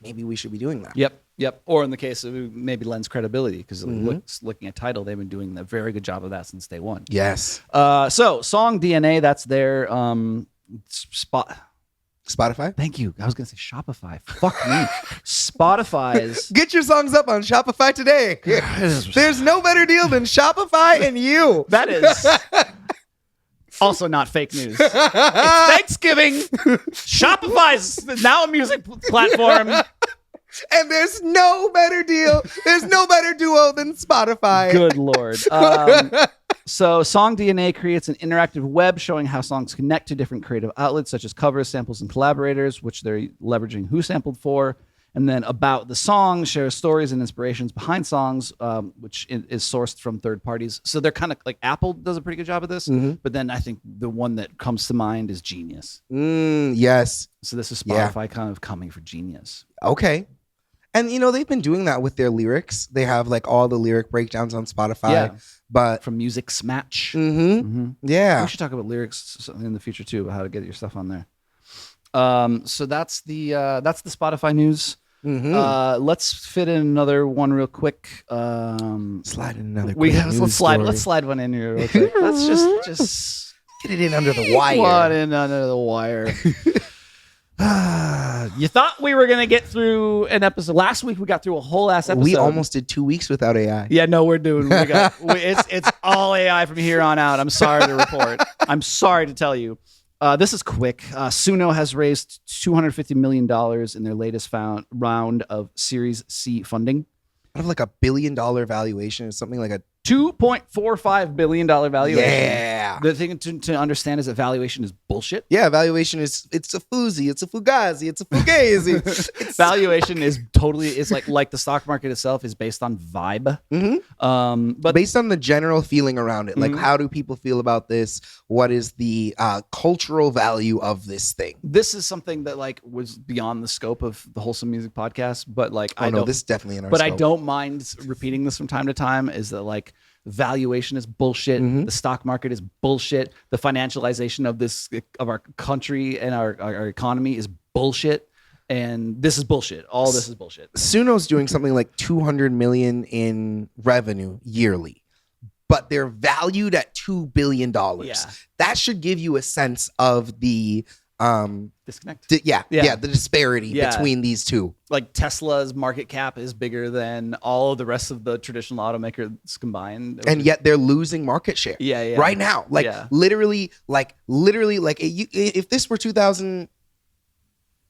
A: we should be doing that.
B: Yep. Or in the case of maybe lends credibility because looking at TIDAL, they've been doing a very good job of that since day one.
A: Yes.
B: So Song DNA, that's their
A: Spotify?
B: Thank you. I was going to say Shopify. Fuck me. Spotify's.
A: Get your songs up on Shopify today. There's no better deal than Shopify and you.
B: That is also not fake news. It's Thanksgiving. Shopify's now a music platform.
A: And there's no better deal. There's no better duo than Spotify.
B: Good Lord. So Song DNA creates an interactive web showing how songs connect to different creative outlets such as covers, samples, and collaborators, which they're leveraging WhoSampled for. And then About the Song shares stories and inspirations behind songs, which is sourced from third parties. So they're kind of like Apple does a pretty good job of this. But then I think the one that comes to mind is Genius.
A: Yes.
B: So this is Spotify kind of coming for Genius.
A: Okay. And, they've been doing that with their lyrics. They have like all the lyric breakdowns on Spotify.
B: Yeah.
A: But
B: from Music Smatch.
A: Yeah.
B: We should talk about lyrics in the future too, about how to get your stuff on there. So that's the Spotify news. Let's fit in another one real quick.
A: Slide in another.
B: Let's slide one in here real quick. Let's just
A: get it in under the wire.
B: One in under the wire. You thought we were gonna get through an episode last week? We got through a whole ass episode.
A: We almost did 2 weeks without AI.
B: Yeah, no, we're doing. It's all AI from here on out. I'm sorry to report. I'm sorry to tell you. This is quick. Suno has raised $250 million in their latest round of Series C funding.
A: Out of like $1 billion valuation, or something like a
B: $2.45 billion valuation.
A: Yeah.
B: The thing to understand is that valuation is bullshit.
A: Yeah, valuation it's a Fuzi, it's a Fugazi, it's a Fugazi.
B: Valuation is like the stock market itself is based on vibe.
A: But based on the general feeling around it, like how do people feel about this? What is the cultural value of this thing?
B: This is something that like was beyond the scope of the Wholesome Music podcast, but like
A: this is definitely in our
B: but
A: scope.
B: I don't mind repeating this from time to time. Is that like valuation is bullshit? The stock market is bullshit. The financialization of our country and our economy is bullshit. And this is bullshit. All this is bullshit.
A: Suno's doing something like 200 million in revenue yearly, but they're valued at $2 billion.
B: Yeah.
A: That should give you a sense of the
B: disconnect.
A: The disparity
B: Yeah.
A: between these two.
B: Like Tesla's market cap is bigger than all of the rest of the traditional automakers combined,
A: And yet they're losing market share.
B: Yeah.
A: Right now, literally, if this were 2000.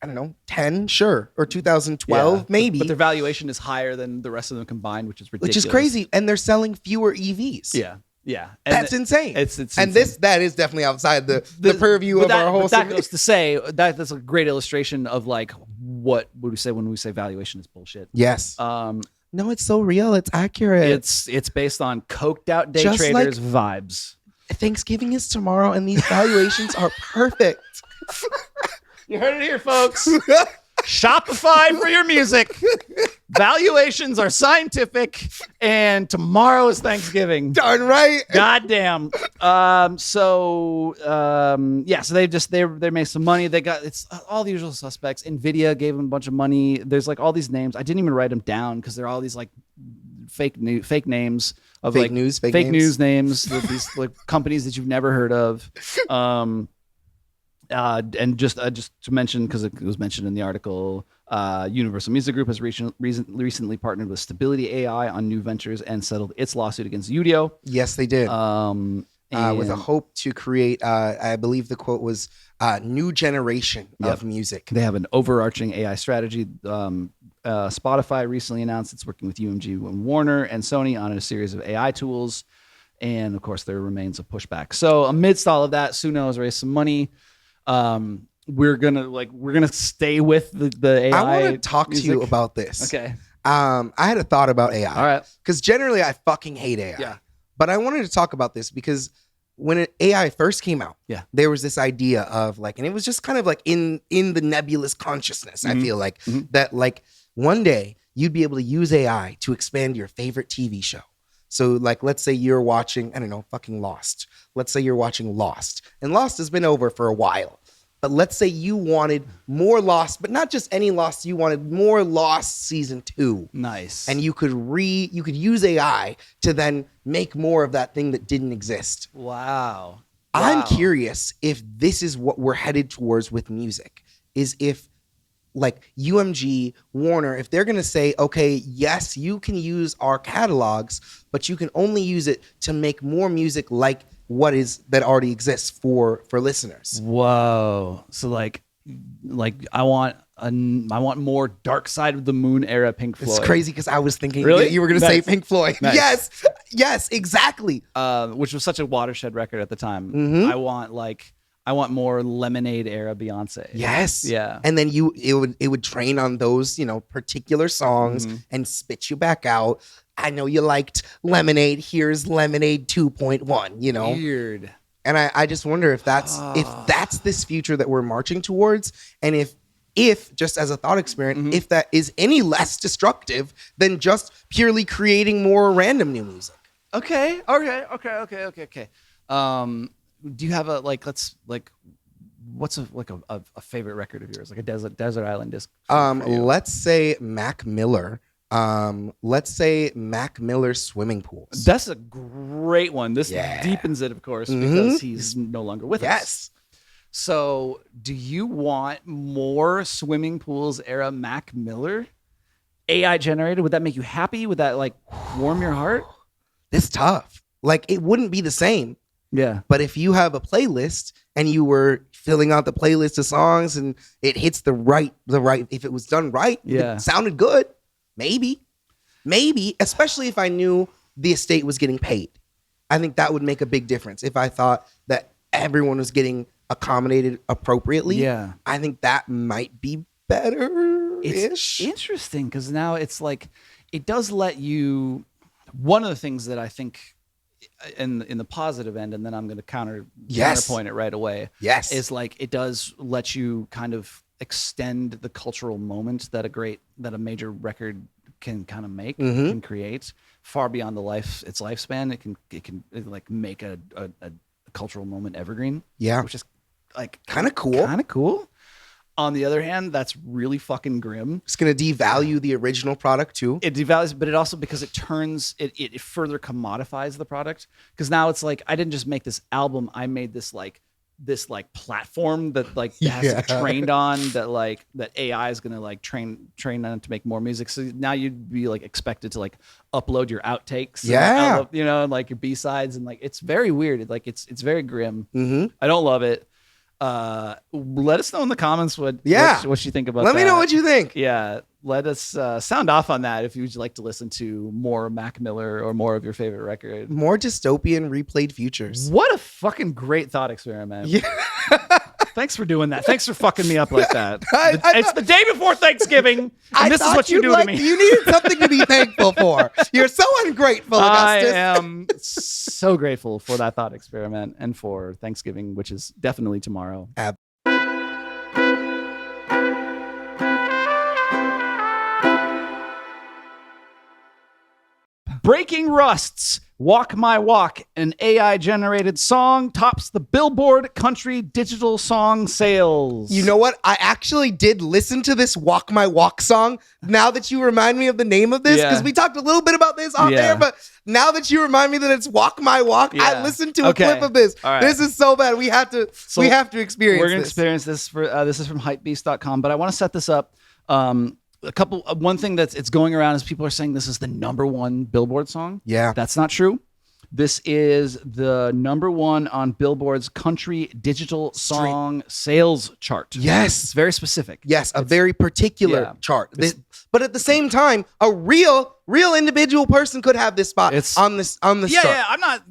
A: I don't know, 10, sure, or 2012, maybe.
B: But their valuation is higher than the rest of them combined, which is ridiculous.
A: Which is crazy, and they're selling fewer EVs.
B: Yeah. And
A: that's insane.
B: It's
A: and
B: insane.
A: that is definitely outside the purview of our whole.
B: But that goes to say that's a great illustration of like what would we say when we say valuation is bullshit.
A: Yes. No, it's so real. It's accurate.
B: It's based on coked out day
A: Just
B: traders vibes.
A: Thanksgiving is tomorrow, and these valuations are perfect.
B: You heard it here, folks. Shopify for your music. Valuations are scientific, and tomorrow is Thanksgiving.
A: Darn right.
B: Goddamn. So they made some money. It's all the usual suspects. Nvidia gave them a bunch of money. There's like all these names. I didn't even write them down because they're all these like fake names of
A: fake news
B: names. These like companies that you've never heard of. And just to mention, because it was mentioned in the article, Universal Music Group has recently partnered with Stability AI on new ventures and settled its lawsuit against Udio.
A: Yes, they did. With a hope to create, I believe the quote was, new generation of music.
B: They have an overarching AI strategy. Spotify recently announced it's working with UMG and Warner and Sony on a series of AI tools. And of course, there remains a pushback. So amidst all of that, Suno has raised some money. We're gonna stay with the AI.
A: I want to talk to you about this.
B: Okay.
A: I had a thought about AI.
B: All right.
A: Because generally I fucking hate AI.
B: Yeah.
A: But I wanted to talk about this because when AI first came out, there was this idea of like, and it was just kind of like in the nebulous consciousness. I feel like that like one day you'd be able to use AI to expand your favorite TV show. So like, let's say you're watching, I don't know, fucking Lost. Let's say you're watching Lost, and Lost has been over for a while. But let's say you wanted more Lost, but not just any Lost. You wanted more Lost season 2.
B: Nice.
A: And you could use AI to then make more of that thing that didn't exist.
B: Wow.
A: I'm curious if this is what we're headed towards with music. Is if like UMG, Warner, if they're going to say, okay, yes, you can use our catalogs, but you can only use it to make more music like that already exists for listeners.
B: Whoa. So like I want more Dark Side of the Moon era Pink Floyd.
A: It's crazy because I was thinking you were going to say Pink Floyd.
B: Nice.
A: Yes, exactly.
B: Which was such a watershed record at the time. I want more Lemonade era Beyonce.
A: Yes.
B: Yeah.
A: And then it would train on those, particular songs and spit you back out. I know you liked Lemonade. Here's Lemonade 2.1,
B: Weird.
A: And I just wonder if that's this future that we're marching towards, and if just as a thought experiment, if that is any less destructive than just purely creating more random new music.
B: Okay. Do you have what's a favorite record of yours, like a desert island disc?
A: Let's say Mac Miller. Let's say Mac Miller's Swimming Pools.
B: That's a great one. This deepens it, of course, because he's no longer with us. So, do you want more Swimming Pools era Mac Miller? AI generated? Would that make you happy? Would that like warm your heart?
A: It's tough. Like it wouldn't be the same.
B: Yeah.
A: But if you have a playlist and you were filling out the playlist of songs and it hits the right, if it was done right, it sounded good. Maybe, especially if I knew the estate was getting paid. I think that would make a big difference. If I thought that everyone was getting accommodated appropriately,
B: Yeah.
A: I think that might be better.
B: It's interesting because now it's like it does let you. One of the things that I think in the positive end, and then I'm going to counterpoint it right away.
A: Yes,
B: is like it does let you kind of extend the cultural moment that a major record can kind of make, can create far beyond its lifespan. It can like make a cultural moment evergreen.
A: Yeah,
B: which is like
A: kind of cool.
B: On the other hand, that's really fucking grim.
A: It's going to devalue the original product too.
B: It devalues, but it also, because it further commodifies the product. Because now it's like, I didn't just make this album, I made this platform that has to be trained on, that AI is going to train on to make more music. So now you'd be like expected to like upload your outtakes, and your B-sides, and like it's very weird. It's very grim. I don't love it. Let us know in the comments what you think about that.
A: Let me know what you think.
B: Yeah, let us sound off on that if you'd like to listen to more Mac Miller or more of your favorite record.
A: More dystopian replayed futures.
B: What a fucking great thought experiment.
A: Yeah.
B: Thanks for doing that. Thanks for fucking me up like that. It's the day before Thanksgiving, and this is what you do to me.
A: You needed something to be thankful for. You're so ungrateful, Augustus.
B: I am so grateful for that thought experiment and for Thanksgiving, which is definitely tomorrow. Breaking Rust's Walk My Walk, an AI-generated song, tops the Billboard country digital song sales.
A: You know what? I actually did listen to this Walk My Walk song now that you remind me of the name of this, because we talked a little bit about this on there, but now that you remind me that it's Walk My Walk, I listened to a clip of this. Right. This is so bad. We have to experience this.
B: We're going to experience this. This is from hypebeast.com, but I want to set this up. One thing it's going around is people are saying this is the #1 Billboard song.
A: Yeah.
B: That's not true. This is the #1 on Billboard's country digital song sales chart.
A: Yes.
B: It's very specific.
A: Yes, a very particular chart. But at the same time, a real individual person could have this spot on this chart.
B: Yeah, I'm not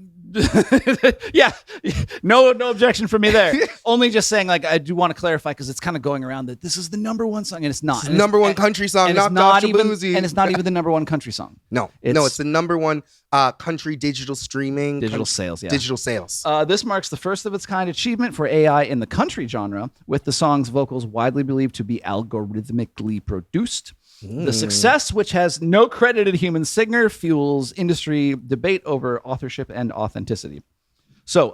B: no objection from me there. Only just saying, like, I do want to clarify, because it's kind of going around that this is the #1 song, and it's not.
A: It's the #1 country song, not
B: even
A: bluesy.
B: And it's not even the #1 country song.
A: No, it's the #1 country digital streaming.
B: Digital sales, yeah.
A: Digital sales.
B: This marks the first of its kind achievement for AI in the country genre, with the song's vocals widely believed to be algorithmically produced. The success, which has no credited human singer, fuels industry debate over authorship and authenticity. So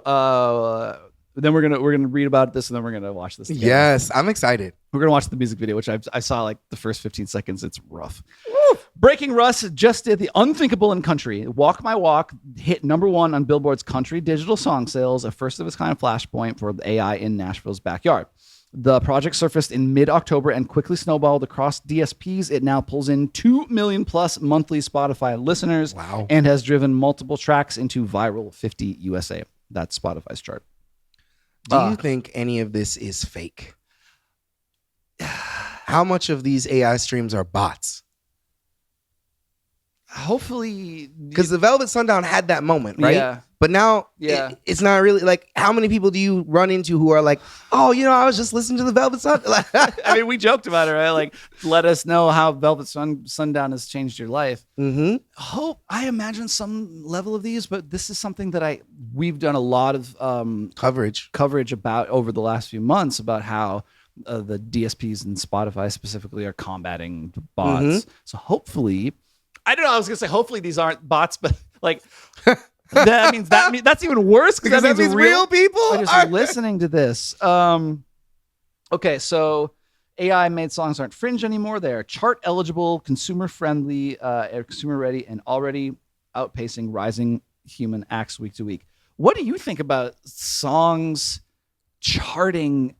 B: then we're gonna read about this, and then we're gonna watch this together.
A: Yes, I'm excited.
B: We're gonna watch the music video, which I saw like the first 15 seconds. It's rough. Woo! Breaking Rust just did the unthinkable in country. Walk My Walk hit #1 on Billboard's country digital song sales, a first of its kind flashpoint for the AI in Nashville's backyard. The project surfaced in mid-October and quickly snowballed across DSPs. It now pulls in 2 million plus monthly Spotify listeners.
A: Wow.
B: And has driven multiple tracks into viral 50 USA. That's Spotify's chart.
A: Do you think any of this is fake? How much of these AI streams are bots?
B: Hopefully.
A: Because the Velvet Sundown had that moment, right?
B: Yeah.
A: But now it's not really like, how many people do you run into who are like, oh, I was just listening to the Velvet Sundown.
B: I mean, we joked about it, right? Like, let us know how Velvet Sundown has changed your life. I imagine some level of these, but this is something that we've done a lot of coverage about over the last few months about how the DSPs and Spotify specifically are combating bots. So hopefully, I don't know, I was gonna say hopefully these aren't bots, but like that's even worse, because that means real people are just listening to this. Okay, so AI made songs aren't fringe anymore. They are chart eligible, consumer friendly, consumer ready, and already outpacing rising human acts week to week. What do you think about songs charting?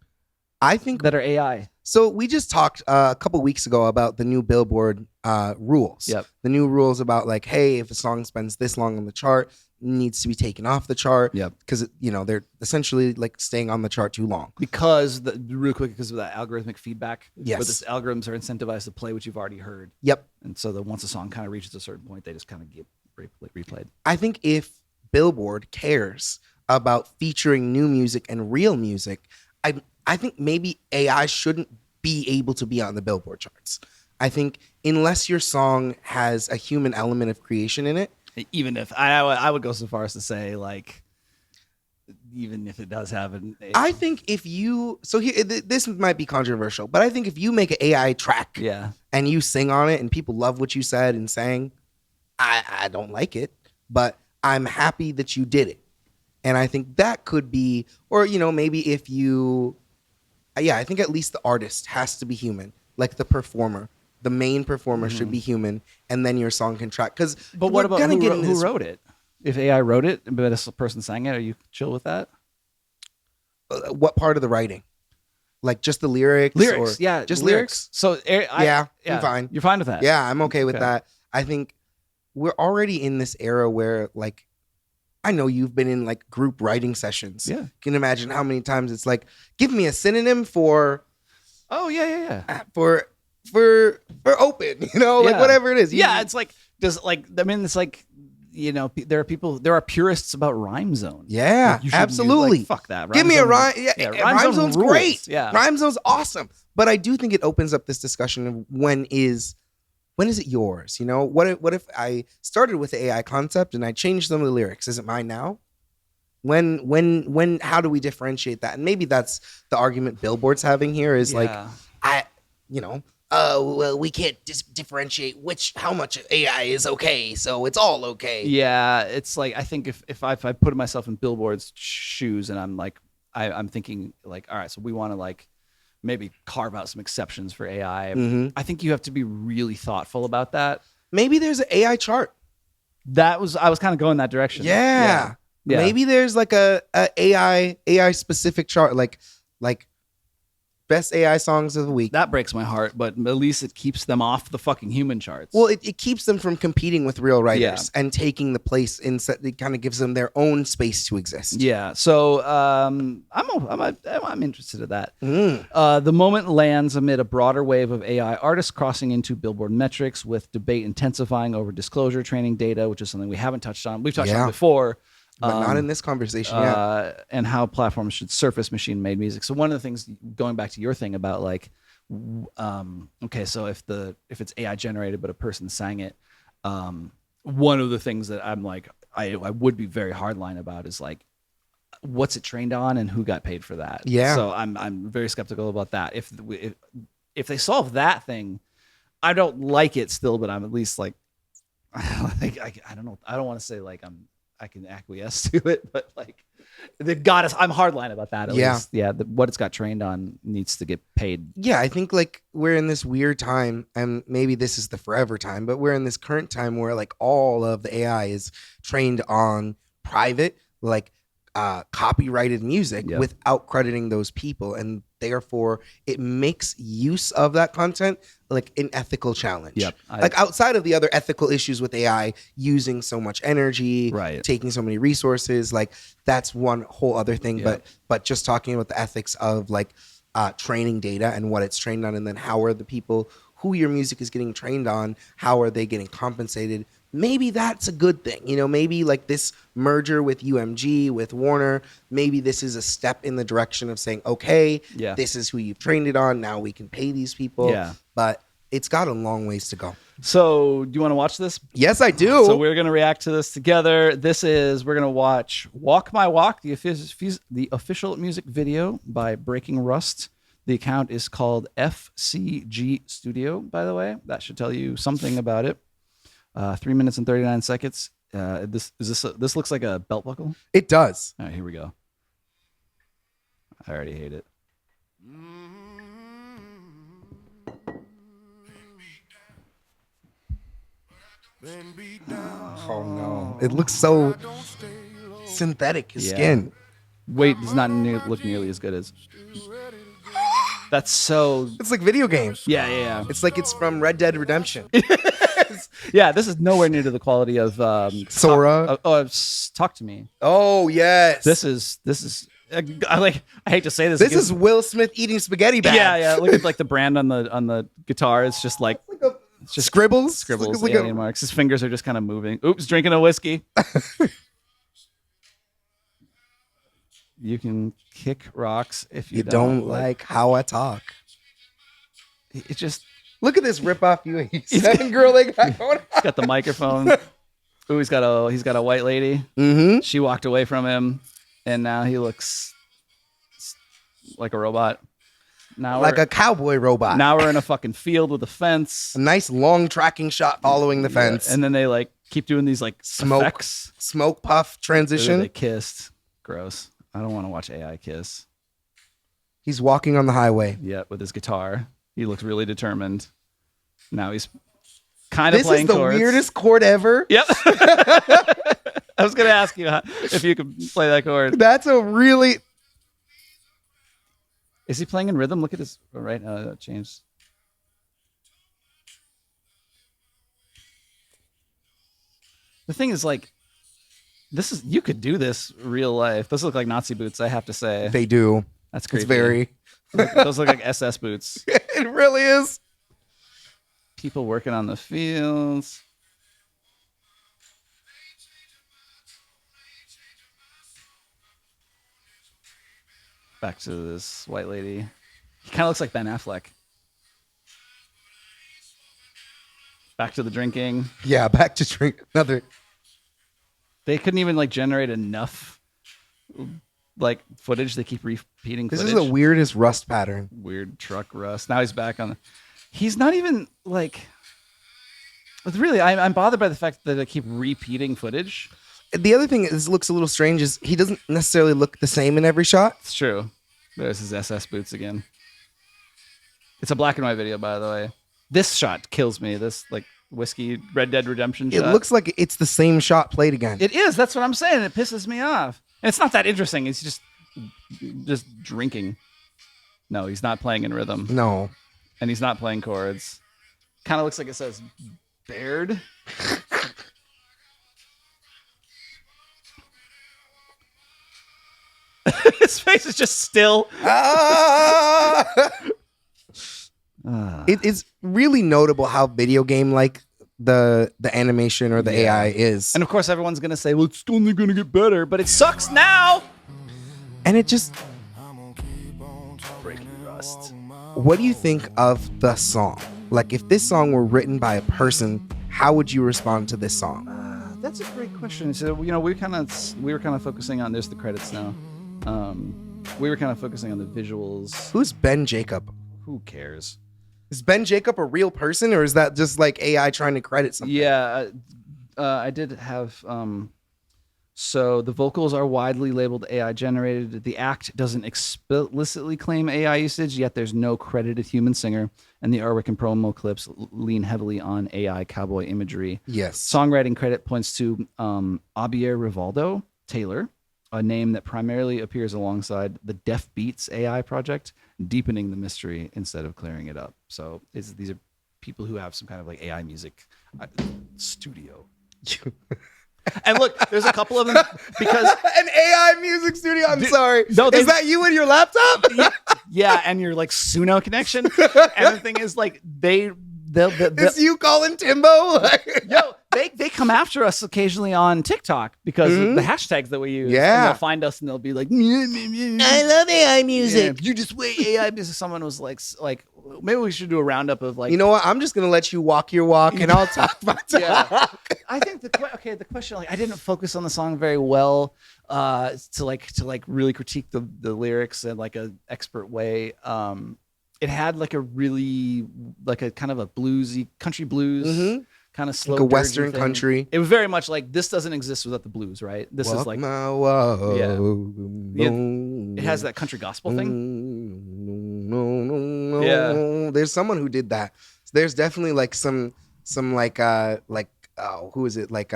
A: I think
B: that are AI.
A: So we just talked a couple weeks ago about the new Billboard rules.
B: Yep.
A: The new rules about like, hey, if a song spends this long on the chart, it needs to be taken off the chart.
B: Yep.
A: Because they're essentially like staying on the chart too long.
B: Because real quick, because of that algorithmic feedback.
A: Yes.
B: Where the algorithms are incentivized to play what you've already heard.
A: Yep.
B: And so that once a song kind of reaches a certain point, they just kind of replayed.
A: I think if Billboard cares about featuring new music and real music, I think maybe AI shouldn't be able to be on the Billboard charts. I think unless your song has a human element of creation in it,
B: Even if I would go so far as to say, like, even if it does have an,
A: I think if you this might be controversial, but I think if you make an AI track,
B: yeah,
A: and you sing on it, and people love what you said and sang, I don't like it, but I'm happy that you did it, and I think that could be, or maybe if you, I think at least the artist has to be human, like the performer. The main performer should be human, and then your song can track.
B: But what about who wrote it? If AI wrote it, but a person sang it, are you chill with that?
A: What part of the writing? Like just the lyrics?
B: Lyrics, yeah,
A: just lyrics.
B: So
A: I'm fine.
B: You're fine with that?
A: Yeah, I'm okay with that. I think we're already in this era where, like, I know you've been in like group writing sessions.
B: Yeah,
A: can you imagine how many times it's like, give me a synonym for.
B: Oh yeah.
A: For open, like whatever it is.
B: It's like it's like, there are purists about rhyme zone.
A: Yeah,
B: like
A: absolutely.
B: Like, fuck that.
A: Give me a rhyme. Yeah, rhyme zone's
B: rules.
A: great.
B: Yeah,
A: rhyme zone's awesome. But I do think it opens up this discussion of when is it yours? What if I started with the AI concept and I changed some of the lyrics? Is it mine now? When how do we differentiate that? And maybe that's the argument Billboard's having here is like, well, we can't differentiate how much AI is okay, so it's all okay.
B: Yeah, it's like, I think if I put myself in Billboard's shoes and I'm like, I'm thinking like, all right, so we want to like maybe carve out some exceptions for AI. I think you have to be really thoughtful about that. Maybe
A: there's an AI chart.
B: I was kind of going that direction.
A: Yeah. Maybe there's like a AI specific chart, like best AI songs of the week.
B: That breaks my heart, but at least it keeps them off the fucking human charts.
A: Well, it keeps them from competing with real writers and taking the place. It kind of gives them their own space to exist.
B: Yeah. So I'm interested in that. The moment lands amid a broader wave of AI artists crossing into Billboard metrics, with debate intensifying over disclosure training data, which is something we haven't touched on. We've touched on before.
A: But not in this conversation,
B: and how platforms should surface machine-made music. So one of the things, going back to your thing about like, okay, so if it's AI generated but a person sang it, one of the things that I'm like, I would be very hardline about is like, what's it trained on and who got paid for that?
A: Yeah.
B: So I'm very skeptical about that. If they solve that thing, I don't like it still, but I'm at least like I don't know. I don't want to say like I can acquiesce to it, but like I'm hardline about that. At least. Yeah. What it's got trained on needs to get paid.
A: Yeah. I think like we're in this weird time, and maybe this is the forever time, but we're in this current time where like all of the AI is trained on private, like copyrighted music without crediting those people. And therefore it makes use of that content like an ethical challenge. Like outside of the other ethical issues with AI using so much energy, taking so many resources, like that's one whole other thing. But just talking about the ethics of like training data and what it's trained on, and then how are the people who your music is getting trained on, how are they getting compensated? Maybe that's a good thing. Maybe like this merger with UMG, with Warner, maybe this is a step in the direction of saying, okay, this is who you've trained it on. Now we can pay these people. But it's got a long ways to go.
B: So do you want to watch this?
A: Yes, I do.
B: So we're going to react to this together. We're going to watch Walk My Walk, the official music video by Breaking Rust. The account is called FCG Studio, by the way. That should tell you something about it. 3 minutes and 39 seconds. This looks like a belt buckle.
A: It does.
B: All right, here we go. I already hate it.
A: Oh no! It looks so synthetic. His skin.
B: Weight does not look nearly as good as. That's so.
A: It's like video games.
B: Yeah.
A: It's like it's from Red Dead Redemption.
B: Yeah, this is nowhere near to the quality of
A: Sora.
B: Talk to Me.
A: Oh yes.
B: This is. I hate to say this.
A: This is Will Smith eating spaghetti bags.
B: Yeah. Look at like the brand on the guitar. It's just like. It's just
A: Scribbles.
B: scribbles,
A: Look
B: alien marks. His fingers are just kind of moving. Oops, drinking a whiskey. You can kick rocks if you
A: don't like how I talk.
B: It just
A: look at this rip-off UE7 girl they got going on.
B: He's got the microphone. Ooh, he's got a white lady.
A: Mm-hmm.
B: She walked away from him, and now he looks like a robot. Now
A: like a cowboy robot.
B: Now we're in a fucking field with a fence.
A: A nice long tracking shot following the fence.
B: And then they like keep doing these like
A: smoke puff transition.
B: They kissed. Gross. I don't want to watch AI kiss.
A: He's walking on the highway.
B: Yeah, with his guitar. He looks really determined. Now he's kind of playing
A: chords. This is the weirdest chord ever.
B: Yep. I was going to ask you if you could play that chord.
A: That's a really...
B: Is he playing in rhythm? Look at his... Oh, right now, that changed. The thing is, like, you could do this real life. Those look like Nazi boots, I have to say.
A: They do.
B: That's creepy.
A: It's very...
B: Those look like SS boots.
A: It really is.
B: People working on the fields. Back to this white lady. He kind of looks like Ben Affleck. Back to the drinking.
A: Yeah, back to drink. Another.
B: They couldn't even like generate enough like footage. They keep repeating
A: This
B: footage.
A: is the weirdest rust pattern.
B: Weird truck rust. Now he's back on. He's not even like. Really, I'm bothered by the fact that they keep repeating footage.
A: The other thing is looks a little strange is he doesn't necessarily look the same in every shot.
B: It's true. There's his SS boots again. It's a black and white video, by the way. This shot kills me. This like whiskey Red Dead Redemption shot.
A: It looks like it's the same shot played again.
B: It is. That's what I'm saying. It pisses me off. And it's not that interesting. It's just drinking. No, he's not playing in rhythm.
A: No.
B: And he's not playing chords. Kind of looks like it says Baird. His face is just still.
A: It is really notable how video game like the animation or the AI is.
B: And of course everyone's going to say, well, it's only going to get better, but it sucks now.
A: And it just...
B: Breaking rust.
A: What do you think of the song? Like if this song were written by a person, how would you respond to this song?
B: That's a great question. So, we were kind of focusing on, there's the credits now. We were kind of focusing on the visuals.
A: Who's Ben Jacob?
B: Who cares?
A: Is Ben Jacob a real person, or is that just like AI trying to credit something?
B: Yeah, I did have. So the vocals are widely labeled AI generated. The act doesn't explicitly claim AI usage, yet there's no credited human singer, and the artwork and promo clips lean heavily on AI cowboy imagery.
A: Yes.
B: Songwriting credit points to Abier Rivaldo Taylor, a name that primarily appears alongside the Deaf Beats AI project, deepening the mystery instead of clearing it up. So these are people who have some kind of like AI music studio. And look, there's a couple of them because
A: an AI music studio. I'm sorry.
B: No,
A: is that you and your laptop?
B: Yeah, and your like Suno connection. And the thing is, like they'll
A: is you calling Timbo?
B: Yo, they come after us occasionally on TikTok because of the hashtags that we use.
A: Yeah,
B: and they'll find us and they'll be like,
A: I love AI music.
B: You just wait AI music. Someone was like, maybe we should do a roundup of like.
A: You know what? I'm just gonna let you walk your walk, and I'll talk my talk.
B: Yeah. I think the question, like, I didn't focus on the song very well to really critique the lyrics in like an expert way. It had like a really like a kind of a bluesy country blues kind of slow,
A: like a western
B: thing.
A: country.
B: It was very much like this doesn't exist without the blues, right? This is like it has that country gospel thing.
A: No. There's someone who did that. There's definitely like some like who is it like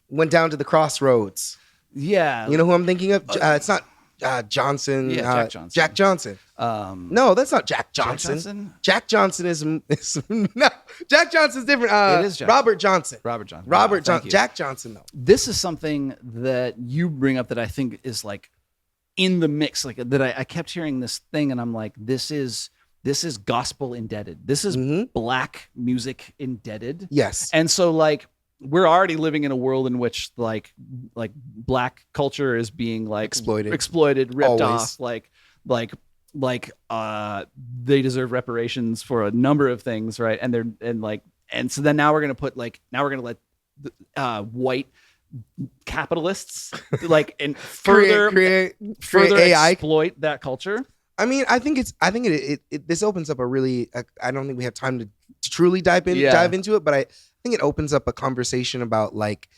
A: went down to the crossroads.
B: Yeah,
A: you know who I'm thinking of? It's not Johnson.
B: Yeah, Jack Johnson.
A: Jack Johnson. No, that's not Jack Johnson. Jack Johnson is no. Jack Johnson's different. It is Robert Johnson. Jack Johnson though.
B: This is something that you bring up that I think is like in the mix. Like that I kept hearing this thing and I'm like, this is this is gospel indebted. This is black music indebted.
A: Yes.
B: And so like we're already living in a world in which like black culture is being like exploited, ripped off, like they deserve reparations for a number of things, right? And so then now we're gonna let white capitalists like and further
A: create
B: AI exploit that culture.
A: I mean, I think this opens up a really. I don't think we have time to truly dive into it, but I think it opens up a conversation about like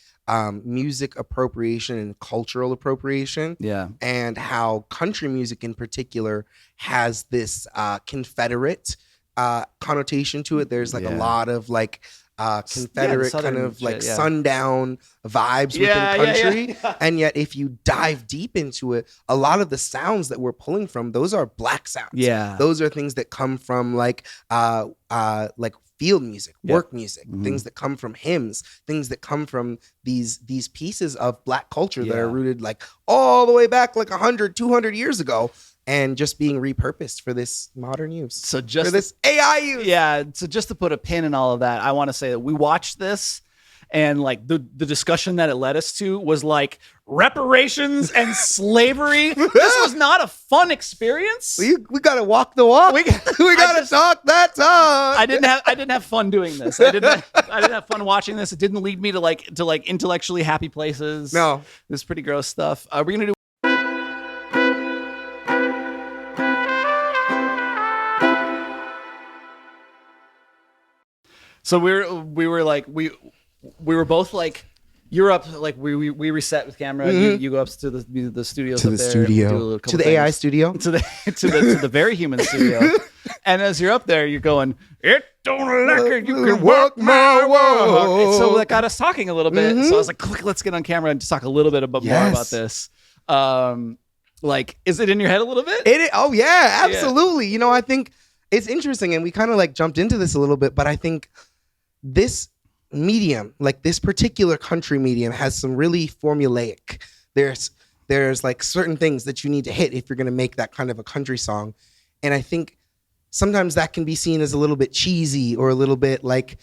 A: music appropriation and cultural appropriation.
B: Yeah,
A: and how country music in particular has this Confederate connotation to it. There's like a lot of like Confederate kind of like sundown vibes within country. And yet if you dive deep into it, a lot of the sounds that we're pulling from, those are black sounds.
B: Yeah.
A: Those are things that come from like field music, work music, things that come from hymns, things that come from these pieces of black culture that are rooted like all the way back like 100, 200 years ago. And just being repurposed for this modern use.
B: So just
A: for this AI use.
B: Yeah. So just to put a pin in all of that, I want to say that we watched this and like the discussion that it led us to was like reparations and slavery. This was not a fun experience.
A: We got to walk the walk. We got to talk that talk.
B: I didn't have fun doing this. I didn't have fun watching this. It didn't lead me to like intellectually happy places.
A: No.
B: This is pretty gross stuff. We're going to do So we were both like, you're up, like we reset with camera. You go up to the studio,
A: to the AI studio,
B: to the very human studio. And as you're up there, you're going, it don't like it, you can walk my walk. And so that got us talking a little bit. So I was like, quick, let's get on camera and just talk a little bit more about this. Like, is it in your head a little bit?
A: Oh yeah, absolutely. You know, I think it's interesting, and we kind of like jumped into this a little bit, but I think this medium, like this particular country medium, has some really formulaic. There's like certain things that you need to hit if you're going to make that kind of a country song. And I think sometimes that can be seen as a little bit cheesy or a little bit like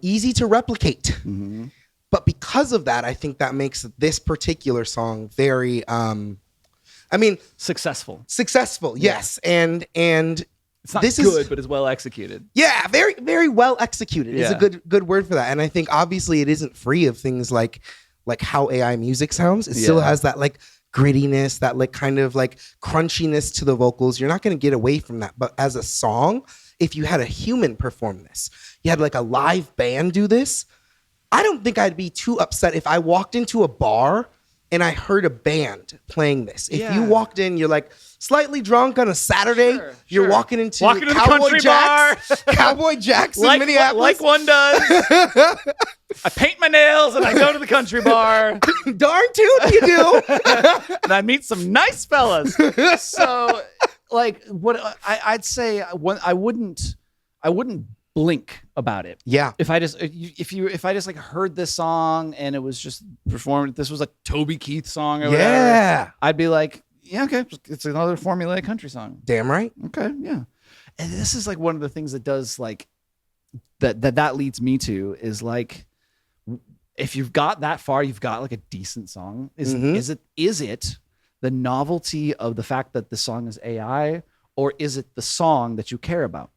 A: easy to replicate. But because of that, I think that makes this particular song very,
B: successful.
A: Yes. And
B: it's not good, but it's well executed.
A: Yeah, very, very well executed is a good word for that. And I think obviously it isn't free of things like how AI music sounds. It still has that like grittiness, that like kind of like crunchiness to the vocals. You're not going to get away from that. But as a song, if you had a human perform this, you had like a live band do this, I don't think I'd be too upset if I walked into a bar and I heard a band playing this. If you walked in, you're like slightly drunk on a Saturday. You're walking into Cowboy Jack's, Cowboy Jack's in Minneapolis.
B: Like one does. I paint my nails and I go to the country bar.
A: Darn tootin' you do.
B: And I meet some nice fellas. So, like, what I'd say, I wouldn't blink about it.
A: Yeah.
B: If I just like heard this song and it was just performed, this was a Toby Keith song or whatever, I'd be like, yeah, okay, it's another formulaic country song.
A: Damn right.
B: Okay, yeah. And this is like one of the things that does like that leads me to is like, if you've got that far, you've got like a decent song. Is it the novelty of the fact that the song is AI, or is it the song that you care about?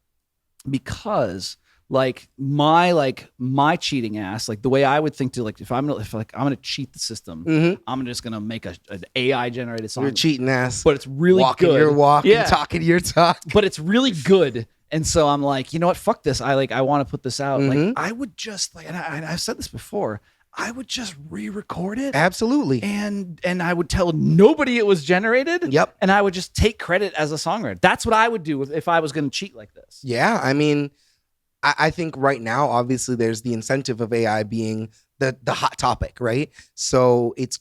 B: Because like my cheating ass, like the way I would think to like if I'm gonna cheat the system, I'm just gonna make an AI generated song.
A: You're cheating ass,
B: but it's really
A: walking
B: good.
A: Your walk, and talking your talk,
B: but it's really good. And so I'm like, you know what? Fuck this. I want to put this out. Like I would just like, and I've said this before, I would just re-record it.
A: Absolutely.
B: And I would tell nobody it was generated.
A: Yep.
B: And I would just take credit as a songwriter. That's what I would do if I was going to cheat like this.
A: Yeah. I mean, I think right now, obviously, there's the incentive of AI being the hot topic, right? So it's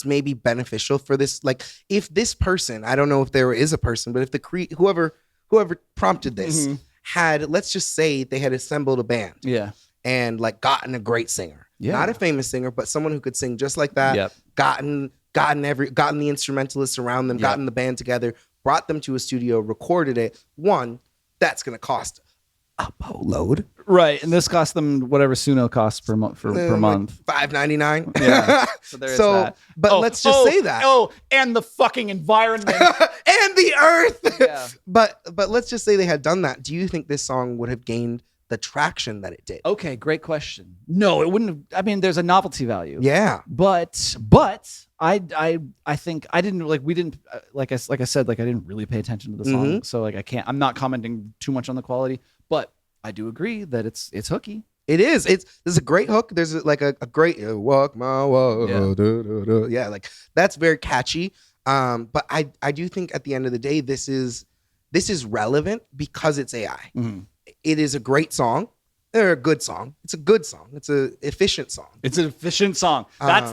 A: maybe beneficial for this. Like if this person, I don't know if there is a person, but if whoever prompted this had, let's just say they had assembled a band.
B: Yeah.
A: And like gotten a great singer.
B: Yeah.
A: Not a famous singer, but someone who could sing just like that.
B: Yep.
A: Gotten the instrumentalists around them, gotten the band together, brought them to a studio, recorded it. One, that's going to cost a boatload.
B: Right, and this costs them whatever Suno costs per month per month.
A: $5.99.
B: Yeah. So there is that.
A: But let's just say that.
B: Oh, and the fucking environment
A: and the earth.
B: Yeah.
A: But let's just say they had done that. Do you think this song would have gained the traction that it did?
B: Okay, great question. No, it wouldn't have. I mean, there's a novelty value.
A: Yeah.
B: But I think I didn't we didn't like I said, I didn't really pay attention to the song, so I'm not commenting too much on the quality, but I do agree that it's hooky.
A: It is. There's a great hook. There's like a great walk my walk. Yeah, like that's very catchy. But I do think at the end of the day, this is relevant because it's AI. It is a great song. Or a good song. It's a good song. It's an efficient song.
B: It's an efficient song. That's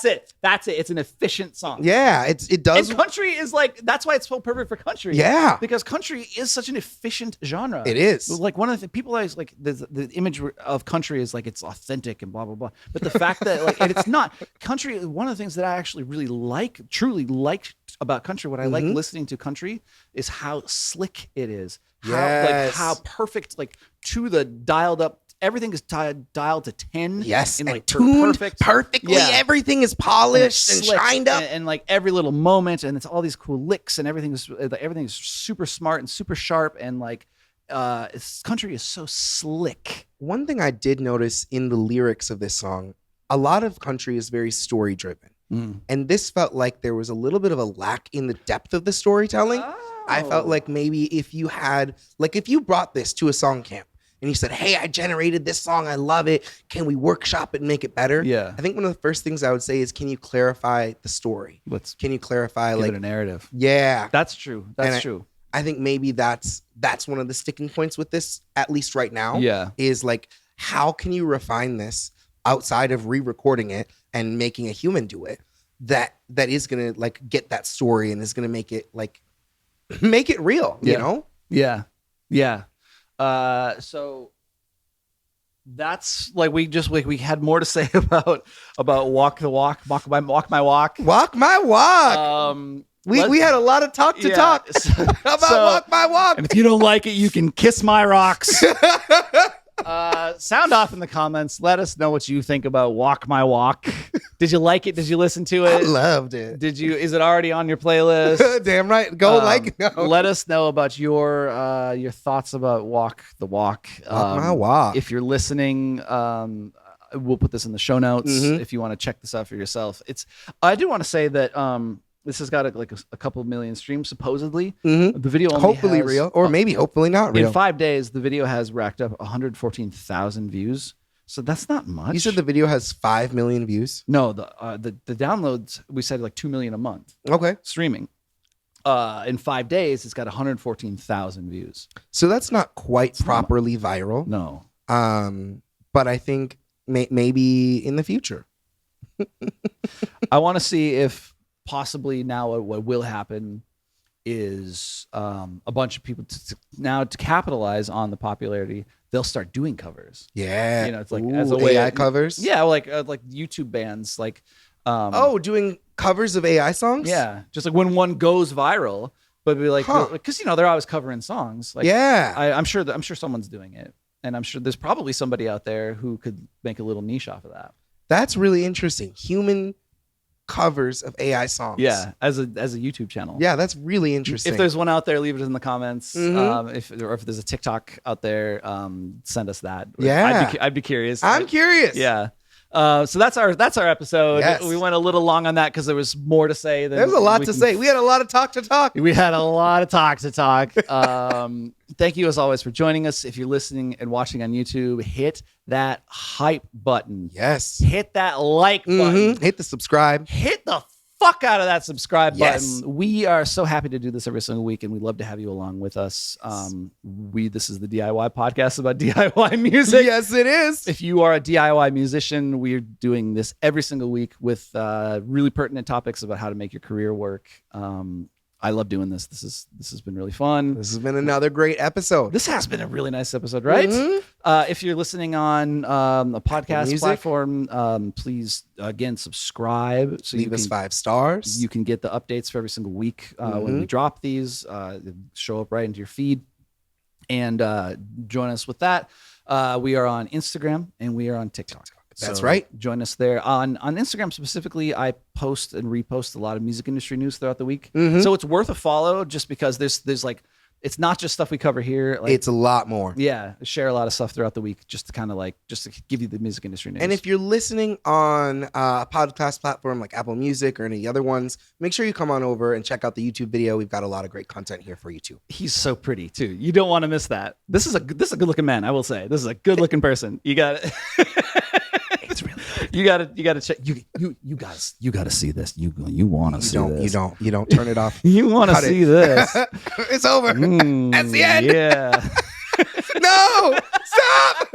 B: it. That's it. It's an efficient song.
A: Yeah, it does.
B: And country is that's why it's so perfect for country.
A: Yeah,
B: because country is such an efficient genre.
A: It is.
B: Like one of the people always the image of country is it's authentic and blah blah blah. But the fact that and it's not country. One of the things that I actually really truly like about country, what I like listening to country is how slick it is. How perfect, to the dialed up. Everything is dialed to 10.
A: Yes,
B: and
A: tuned perfectly. Yeah. Everything is polished and shined up,
B: and every little moment, and it's all these cool licks, and everything is super smart and super sharp, and country is so slick.
A: One thing I did notice in the lyrics of this song, a lot of country is very story driven, and this felt like there was a little bit of a lack in the depth of the storytelling. I felt like maybe if you had, if you brought this to a song camp and you said, hey, I generated this song, I love it, can we workshop it and make it better?
B: Yeah.
A: I think one of the first things I would say is, can you clarify the story? Can you clarify
B: give it a narrative?
A: Yeah.
B: That's true. That's true.
A: I think maybe that's one of the sticking points with this, at least right now.
B: Yeah.
A: Is how can you refine this outside of re-recording it and making a human do it that is gonna get that story and is gonna make it make it real, you know?
B: Yeah. Yeah. So that's we had more to say about walk the walk, walk my walk.
A: Walk my walk. We had a lot of talk to talk about walk my walk.
B: And if you don't like it, you can kiss my rocks. Sound off in the comments. Let us know what you think about Walk My Walk. Did you like it? Did you listen to it?
A: I loved it.
B: Is it already on your playlist?
A: Damn right. Go no.
B: Let us know about your thoughts about Walk the Walk.
A: Walk My Walk.
B: If you're listening, we'll put this in the show notes if you want to check this out for yourself. I do want to say that this has got a couple million streams supposedly. The video only
A: hopefully real, or maybe hopefully not real.
B: In 5 days, the video has racked up 114,000 views. So that's not much.
A: You said the video has 5 million views?
B: No, the downloads, we said 2 million a month.
A: Okay.
B: Streaming. In 5 days, it's got 114,000 views.
A: So that's not quite properly viral.
B: No.
A: But I think maybe in the future.
B: I want to see if possibly now what will happen is a bunch of people to capitalize on the popularity, they'll start doing covers.
A: Yeah,
B: it's as a way
A: AI covers.
B: Yeah, like YouTube bands,
A: doing covers of AI songs.
B: Yeah, just when one goes viral, but be because they're always covering songs. I'm sure someone's doing it, and I'm sure there's probably somebody out there who could make a little niche off of that. That's
A: really interesting. Human covers of AI songs.
B: Yeah, as a YouTube channel.
A: Yeah, that's really interesting.
B: If there's one out there, leave it in the comments. If there's a TikTok out there, send us that.
A: Yeah,
B: I'd be curious.
A: I'm curious.
B: Yeah. So that's our episode.
A: Yes.
B: We went a little long on that because there was more to say.
A: There's a lot to say. We had a lot of talk to talk.
B: We had a lot of talk to talk. Thank you as always for joining us. If you're listening and watching on YouTube, hit that hype button.
A: Yes.
B: Hit that like button.
A: Hit the subscribe.
B: Hit the fuck out of that subscribe
A: Yes.
B: button. We are so happy to do this every single week, and we'd love to have you along with us. This is the DIY podcast about DIY music.
A: Yes, it is.
B: If you are a DIY musician, we're doing this every single week with really pertinent topics about how to make your career work. I love doing this. This has been really fun.
A: This has been another great episode.
B: This has been a really nice episode, right? If you're listening on a podcast platform, please again subscribe. So
A: leave us 5 stars.
B: You can get the updates for every single week when we drop these. Show up right into your feed. And join us with that. We are on Instagram and we are on TikTok.
A: That's
B: So
A: right.
B: Join us there. On Instagram specifically, I post and repost a lot of music industry news throughout the week.
A: Mhm.
B: So it's worth a follow just because there's like, it's not just stuff we cover here. Like,
A: It's a lot more.
B: yeah, I share a lot of stuff throughout the week just to kind of like, just to give you the music industry news.
A: And if you're listening on a podcast platform like Apple Music or any other ones, make sure you come on over and check out the YouTube video. We've got a lot of great content here for you too.
B: He's so pretty too. You don't want to miss that. This is a good looking man. I will say this is a good looking person. You got it.
A: It's really
B: You got to check. You got to see this. You want to see this.
A: You don't turn it off.
B: You want to
A: Cut it.
B: see this.
A: It's over. That's the end.
B: Yeah.
A: No, stop.